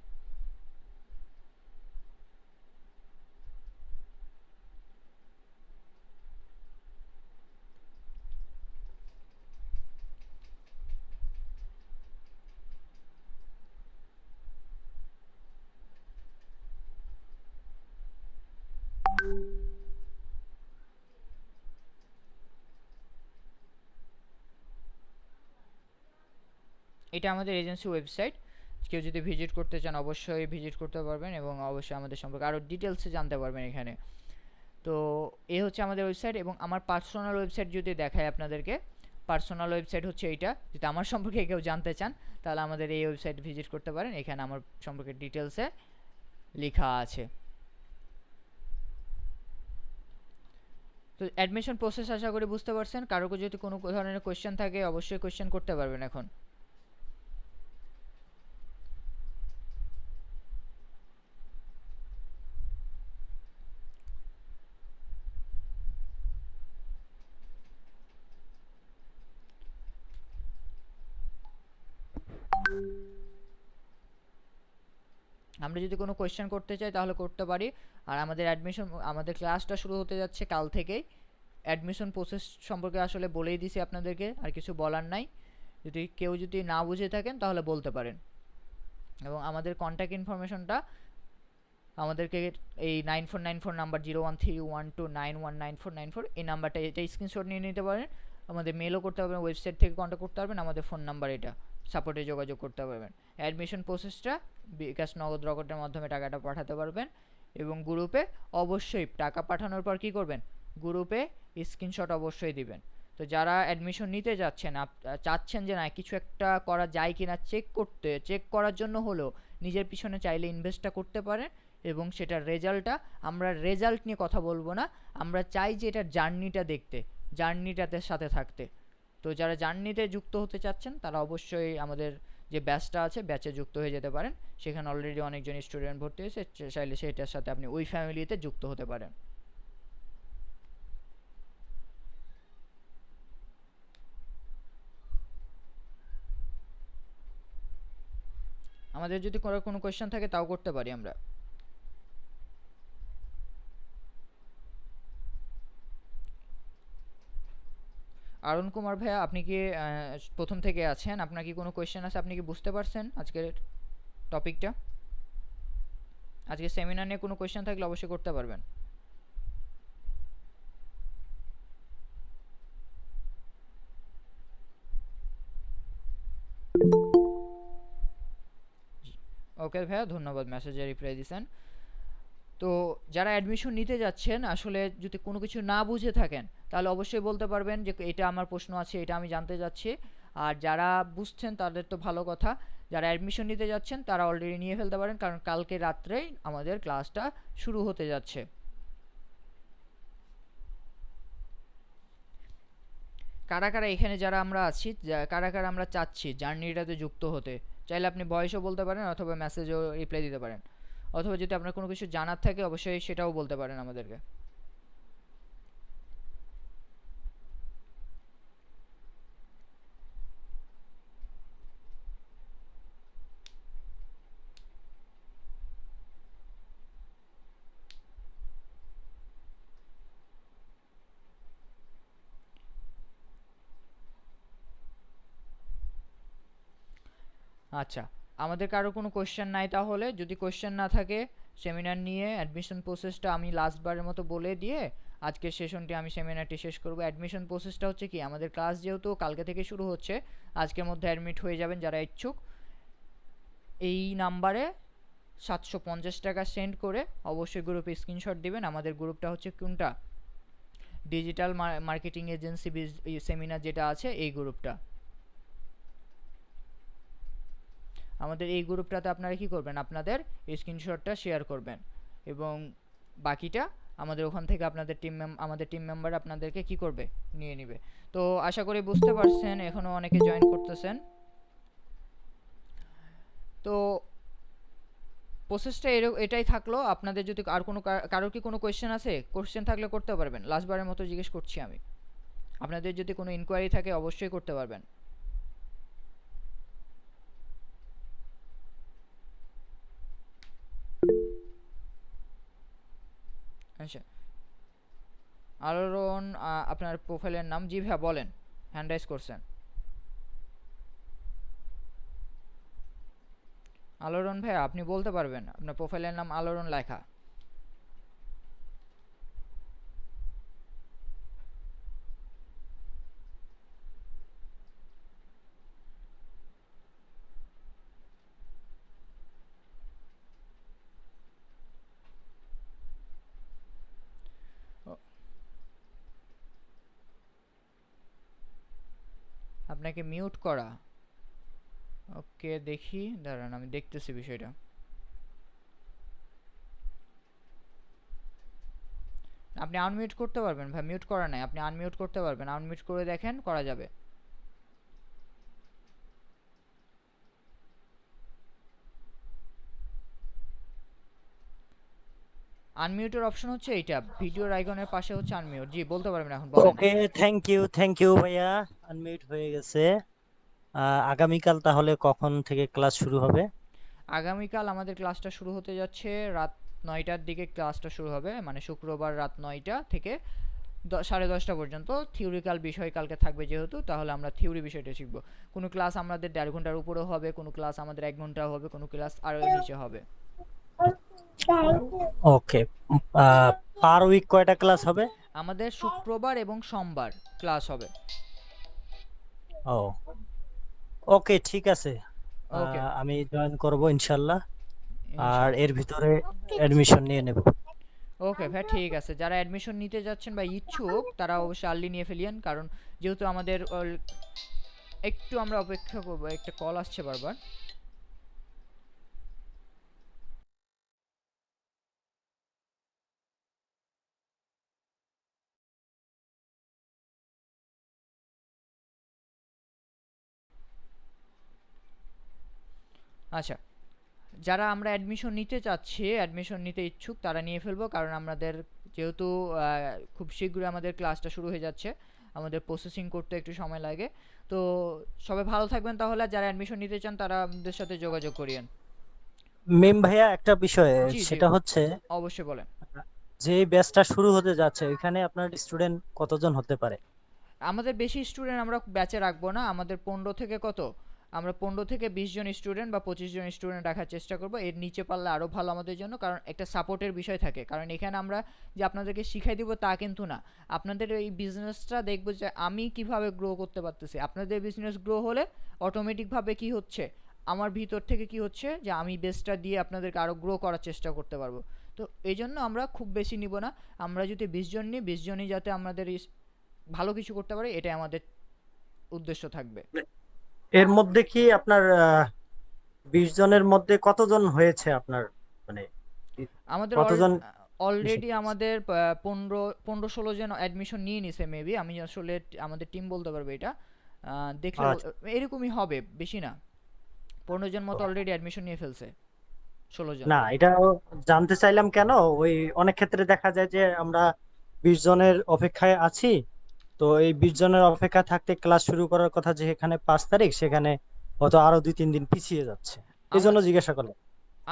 এটা আমাদের এজেন্সি ওয়েবসাইট, কেউ যদি ভিজিট করতে চান অবশ্যই ভিজিট করতে পারবেন এবং অবশ্যই আমাদের সম্পর্কে আরও ডিটেলসে জানতে পারবেন এখানে। তো এই হচ্ছে আমাদের ওয়েবসাইট। এবং আমার পার্সোনাল ওয়েবসাইট যদি দেখায় আপনাদেরকে, পার্সোনাল ওয়েবসাইট হচ্ছে এইটা। যদি আমার সম্পর্কে কেউ জানতে চান তাহলে আমাদের এই ওয়েবসাইট ভিজিট করতে পারেন, এখানে আমার সম্পর্কে ডিটেলসে লেখা আছে। তো অ্যাডমিশন প্রসেস আশা করি বুঝতে পারছেন। কারো যদি কোনো ধরনের কোয়েশ্চেন থাকে অবশ্যই কোয়েশ্চেন করতে পারবেন এখন। আমরা যদি কোনো কোয়েশ্চেন করতে চাই তাহলে করতে পারি। আর আমাদের অ্যাডমিশন, আমাদের ক্লাসটা শুরু হতে যাচ্ছে কাল থেকেই। অ্যাডমিশন প্রসেস সম্পর্কে আসলে বলেই দিছি আপনাদেরকে, আর কিছু বলার নাই। যদি কেউ যদি না বুঝে থাকেন তাহলে বলতে পারেন। এবং আমাদের কন্ট্যাক্ট ইনফরমেশনটা আমাদেরকে এই 9494 নাম্বার 013129199494 এই নাম্বারটা, এটা স্ক্রিনশট নিয়ে নিতে পারেন। আমাদের মেলও করতে পারবেন, ওয়েবসাইট থেকে কন্ট্যাক্ট করতে পারবেন, আমাদের ফোন নাম্বার এটা, সাপোর্টে যোগাযোগ করতে পারবেন। অ্যাডমিশন প্রসেসটা বিকাশ নগদ রকেটের মাধ্যমে টাকাটা পাঠাতে পারবেন। এবং গ্রুপে অবশ্যই টাকা পাঠানোর পর কী করবেন, গ্রুপে স্ক্রিনশট অবশ্যই দিবেন। তো যারা অ্যাডমিশন নিতে যাচ্ছেন, চাচ্ছেন যে না কিছু একটা করা যায় কি না চেক করার জন্য হলেও নিজের পিছনে চাইলে ইনভেস্টটা করতে পারেন। এবং সেটার রেজাল্টটা, আমরা রেজাল্ট নিয়ে কথা বলবো না, আমরা চাই যে এটার জার্নিটা দেখতে, জার্নিটাতে সাথে থাকতে। তো যারা জার্নিতে যুক্ত হতে চাচ্ছেন তারা অবশ্যই আমাদের যে ব্যাচটা আছে ব্যাচে যুক্ত হয়ে যেতে পারেন। সেখানে অলরেডি অনেকজন স্টুডেন্ট ভর্তি হয়েছে, চাইলে সেটার সাথে আপনি ওই ফ্যামিলিতে যুক্ত হতে পারেন। আমাদের যদি কোনো কোয়েশ্চেন থাকে তাও করতে পারি আমরা। অরুণ কুমার ভাইয়া, আপনি কি প্রথম থেকে আছেন? আপনার কি কোনো কোয়েশ্চেন আছে? আপনি কি বুঝতে পারছেন আজকের টপিকটা? আজকে সেমিনার নিয়ে কোনো কোয়েশ্চেন থাকলে অবশ্যই করতে পারবেন। ওকে ভাইয়া, ধন্যবাদ মেসেজে রিপ্লাই দিয়েছেন। তো যারা অ্যাডমিশন নিতে যাচ্ছেন আসলে যদি কোনো কিছু না বুঝে থাকেন তাহলে অবশ্যই বলতে পারবেন যে এটা আমার প্রশ্ন আছে, এটা আমি জানতে যাচ্ছি। আর যারা বুঝছেন তাদের তো ভালো কথা, যারা অ্যাডমিশন নিতে যাচ্ছেন তারা অলরেডি নিয়ে ফেলতে পারেন, কারণ কালকে রাত্রেই আমাদের ক্লাসটা শুরু হতে যাচ্ছে। কারা কারা এখানে যারা আমরা আছি, কারা কারা আমরা চাচ্ছি জার্নিটাতে যুক্ত হতে, চাইলে আপনি ভয়েসও বলতে পারেন অথবা মেসেজও রিপ্লাই দিতে পারেন, অথবা যদি আপনার কোনো কিছু জানার থাকে অবশ্যই সেটাও বলতে পারেন আমাদেরকে। আচ্ছা, আমাদের কারো কোনো কোয়েশ্চেন নাই তাহলে? যদি কোয়েশ্চেন না থাকে সেমিনার নিয়ে অ্যাডমিশন প্রসেসটা আমি লাস্ট বারের মতো বলে দিয়ে আজকের সেশনটি আমি সেমিনারটি শেষ করব। অ্যাডমিশন প্রসেসটা হচ্ছে কি, আমাদের ক্লাস যেহেতু কালকে থেকে শুরু হচ্ছে, আজকের মধ্যে অ্যাডমিট হয়ে যাবেন যারা ইচ্ছুক। এই নাম্বারে 750 টাকা সেন্ড করে অবশ্যই গ্রুপে স্ক্রিনশট দিবেন। আমাদের গ্রুপটা হচ্ছে কোনটা, ডিজিটাল মার্কেটিং এজেন্সি সেমিনার যেটা আছে এই গ্রুপটা। আমাদের এই গ্রুপটাতে আপনারা কি করবেন, আপনাদের স্ক্রিনশটটা শেয়ার করবেন এবং বাকিটা আমাদের ওখান থেকে আপনাদের আমাদের টিম মেম্বার আপনাদেরকে কি করবে, নিয়ে নিবে। তো আশা করি বুঝতে পারছেন, এখনো অনেকে জয়েন করতেছেন। তো প্রসেসটা এটাই থাকলো। আপনাদের যদি আর কোনো কারোর কি কোনো কোয়েশ্চেন আছে, কোয়েশ্চেন থাকলে করতে পারবেন। লাস্টবারের মতো জিজ্ঞেস করছি আমি, আপনাদের যদি কোনো ইনকোয়ারি থাকে অবশ্যই করতে পারবেন। আচ্ছা, আলোড়ন আপনার প্রোফাইলের নাম? জি ভাইয়া বলেন, হ্যান্ড রাইজ করছেন। আলোড়ন ভাইয়া আপনি বলতে পারবেন, আপনার প্রোফাইলের নাম আলোড়ন লেখা। ও, আপনাকে মিউট করা? ওকে, দেখি, দাঁড়ান আমি দেখতেছি বিষয়টা। আপনি আনমিউট করতে পারবেন ভাই, মিউট করা নাই, আপনি আনমিউট করতে পারবেন, আনমিউট করে দেখেন, করা যাবে। আনমিউটের অপশন হচ্ছে এইটা, ভিডিওর আইকনের পাশে হচ্ছে আনমিউট। জি বলতে পারবেন, এখন বলেন। ওকে, থ্যাংক ইউ ভাইয়া, আনমিউট হয়ে গেছে। আগামীকাল তাহলে কখন থেকে ক্লাস শুরু হবে? আগামীকাল আমাদের ক্লাসটা শুরু হতে যাচ্ছে রাত 9টার দিকে। ক্লাসটা শুরু হবে মানে শুক্রবার রাত 9টা থেকে 10:30 পর্যন্ত। থিওরিক্যাল বিষয় কালকে থাকবে যেহেতু, তাহলে আমরা থিওরি বিষয়টা শিখব। কোনো ক্লাস আমাদের 1.5 ঘন্টার উপরেও হবে, কোনো ক্লাস আমাদের 1 ঘন্টাও হবে, কোনো ক্লাস আরও নিচে হবে। ওকে, পার উইক কয়টা ক্লাস হবে? আমাদের শুক্রবার এবং সোমবার ক্লাস হবে। ও ওকে, ঠিক আছে। ওকে, আমি জয়েন করব ইনশাল্লাহ, আর ইনশাল্লাহ। এর ভিতরে অ্যাডমিশন নিয়ে নেব। ওকে ভাই, ঠিক আছে। যারা অ্যাডমিশন নিতে যাচ্ছেন বা ইচ্ছুক তারা অবশ্যই আর্লি নিয়ে ফেলিয়েন, কারণ যেহেতু আমাদের একটু আমরা অপেক্ষা করবো, একটা কল আসছে বারবার। আচ্ছা, যারা আমরা অ্যাডমিশন নিতে চাচ্ছি, অ্যাডমিশন নিতে ইচ্ছুক, তারা নিয়ে ফেলবো, কারণ আমাদের যেহেতু খুব শীঘ্রই আমাদের ক্লাসটা শুরু হয়ে যাচ্ছে, আমাদের প্রসেসিং করতে একটু সময় লাগে। তো সবাই ভালো থাকবেন তাহলে। যারা অ্যাডমিশন নিতে চান তারা আমাদের সাথে যোগাযোগ করিয়েন। মেম ভাইয়া, একটা বিষয়, জি জি, সেটা হচ্ছে অবশ্যই বলেন। যে ব্যাচটা শুরু হতে যাচ্ছে এখানে আপনার স্টুডেন্ট কতজন হতে পারে? আমাদের বেশি স্টুডেন্ট আমরা ব্যাচে রাখবো না। আমাদের 15 থেকে কত, আমরা 15 থেকে 20 জন স্টুডেন্ট বা 25 জন স্টুডেন্ট রাখার চেষ্টা করব। এর নিচে পারলে আরও ভালো আমাদের জন্য, কারণ একটা সাপোর্টের বিষয় থাকে। কারণ এখানে আমরা যে আপনাদেরকে শিখাই দিব তা কিন্তু না, আপনাদের এই বিজনেসটা দেখবো যে আমি কিভাবে গ্রো করতে পারতেছি। আপনাদের বিজনেস গ্রো হলে অটোমেটিকভাবে কি হচ্ছে, আমার ভিতর থেকে কি হচ্ছে যে আমি বেস্টটা দিয়ে আপনাদেরকে আরও গ্রো করার চেষ্টা করতে পারবো। তো এই জন্য আমরা খুব বেশি নিব না। আমরা যদি 20 জন নিই, 20 জনই যাতে আমাদের ভালো কিছু করতে পারে, এটাই আমাদের উদ্দেশ্য থাকবে। এর মধ্যে কি আপনার 20 জনের মধ্যে কতজন হয়েছে আপনার, মানে আমাদের কতজন? অলরেডি আমাদের 15-16 জন অ্যাডমিশন নিয়ে নিছে মেবি। আমি আসলে আমাদের টিম বলতে পারবে এটা, দেখলে আচ্ছা, এরকমই হবে, বেশি না। 15 জন মতো অলরেডি অ্যাডমিশন নিয়ে ফেলছে, 16 জন। না, এটা জানতে চাইলাম কেন, ওই অনেক ক্ষেত্রে দেখা যায় যে আমরা 20 জনের অপেক্ষায় আছি, তো এই 20 জনের অপেক্ষা থাকতে ক্লাস শুরু করার কথা যেখানে 5 তারিখ, সেখানে হয়তো আরো 2-3 দিন পিছিয়ে যাচ্ছে। এই জন্য জিজ্ঞাসা করলাম।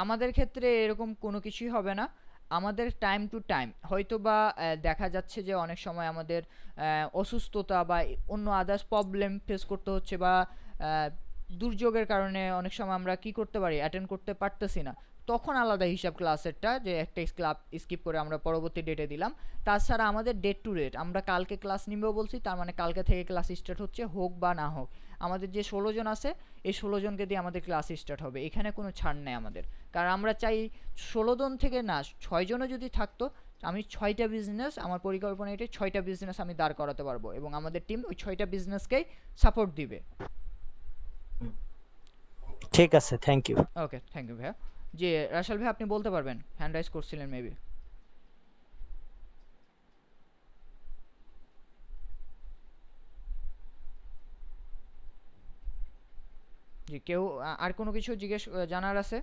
আমাদের ক্ষেত্রে এরকম কোনো কিছুই হবে না। আমাদের টাইম টু টাইম হয়তোবা দেখা যাচ্ছে যে অনেক সময় আমাদের অসুস্থতা বা অন্য আদার্স প্রবলেম ফেস করতে হচ্ছে, বা দুর্যোগের কারণে অনেক সময় আমরা কি করতে পারি, অ্যাটেন্ড করতে পারতেছি না, তখন আলাদা হিসাব ক্লাসেরটা, যে একটা ক্লাব স্কিপ করে আমরা পরবর্তী ডেটে দিলাম। তাছাড়া আমাদের ডেট টু ডেট আমরা কালকে ক্লাস নিবেও বলছি, তার মানে কালকে থেকে ক্লাস স্টার্ট হচ্ছে, হোক বা না হোক। আমাদের যে 16 জন আছে, এই 16 জনকে দিয়ে আমাদের ক্লাস স্টার্ট হবে, এখানে কোনো ছাড় নেই আমাদের। কারণ আমরা চাই 16 জন থেকে না, 6 জনও যদি থাকতো, আমি 6টা বিজনেস, আমার পরিকল্পনা এটাই, 6টা বিজনেস আমি দাঁড় করাতে পারবো এবং আমাদের টিম ওই 6টা বিজনেসকেই সাপোর্ট দিবে। ঠিক আছে, thank you. Okay, thank you ভাইয়া। জি রাসেল ভাই, আপনি বলতে পারবেন, হ্যান্ড রাইজ করছিলেন মেবি। জি, কেউ আর কোনো কিছু জিজ্ঞেস জানার আছে?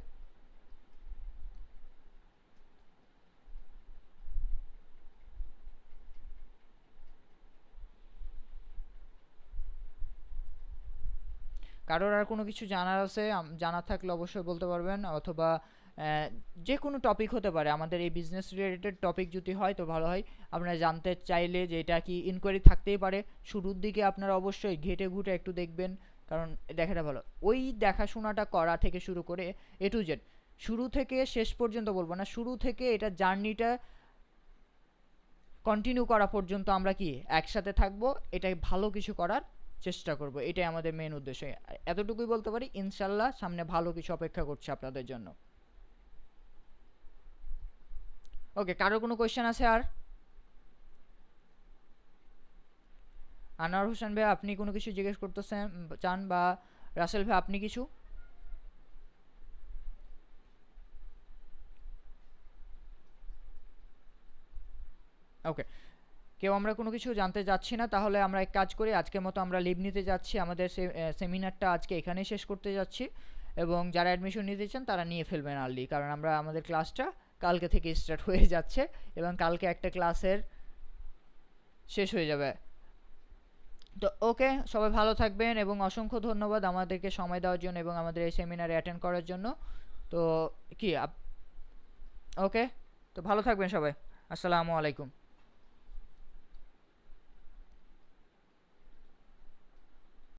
কারোর আর কোনো কিছু জানার আছে? জানার থাকলে অবশ্যই বলতে পারবেন, অথবা যে কোনো টপিক হতে পারে, আমাদের এই বিজনেস রিলেটেড টপিক যদি হয় তো ভালো হয়। আপনারা জানতে চাইলে যে এটা কি ইনকোয়ারি থাকতেই পারে, শুরুর দিকে আপনারা অবশ্যই ঘেটে ঘুটে একটু দেখবেন, কারণ দেখাটা ভালো। ওই দেখাশোনাটা করা থেকে শুরু করে এ টু জেড, শুরু থেকে শেষ পর্যন্ত বলবো না, শুরু থেকে এটা জার্নিটা কন্টিনিউ করা পর্যন্ত আমরা কি একসাথে থাকবো, এটাই ভালো কিছু করার চেষ্টা করব, এটাই আমাদের মেন উদ্দেশ্য। এতটুকুই বলতে পারি, ইনশাল্লাহ সামনে ভালো কিছু অপেক্ষা করছে আপনাদের জন্য। ওকে, কারো কোনো কোয়েশ্চেন আছে আর? আনোয়ার হোসেন ভাই, আপনি কোনো কিছু জিজ্ঞেস করতে চান, বা রাসেল ভাই আপনি কিছু? ওকে, কেউ আমরা কোনো কিছু জানতে যাচ্ছি না, তাহলে আমরা এক কাজ করি, আজকের মতো আমরা লিভ নিতে যাচ্ছি, আমাদের সেমিনারটা আজকে এখানেই শেষ করতে যাচ্ছি। এবং যারা অ্যাডমিশন নিতে চান তারা নিয়ে ফেলবেন আর্লি, কারণ আমরা আমাদের ক্লাসটা কালকে থেকে স্টার্ট হয়ে যাচ্ছে এবং কালকে একটা ক্লাসের শেষ হয়ে যাবে। তো ওকে, সবাই ভালো থাকবেন এবং অসংখ্য ধন্যবাদ আমাদেরকে সময় দেওয়ার জন্য এবং আমাদের এই সেমিনারে অ্যাটেন্ড করার জন্য। তো কি ওকে, তো ভালো থাকবেন সবাই। আসসালামু আলাইকুম।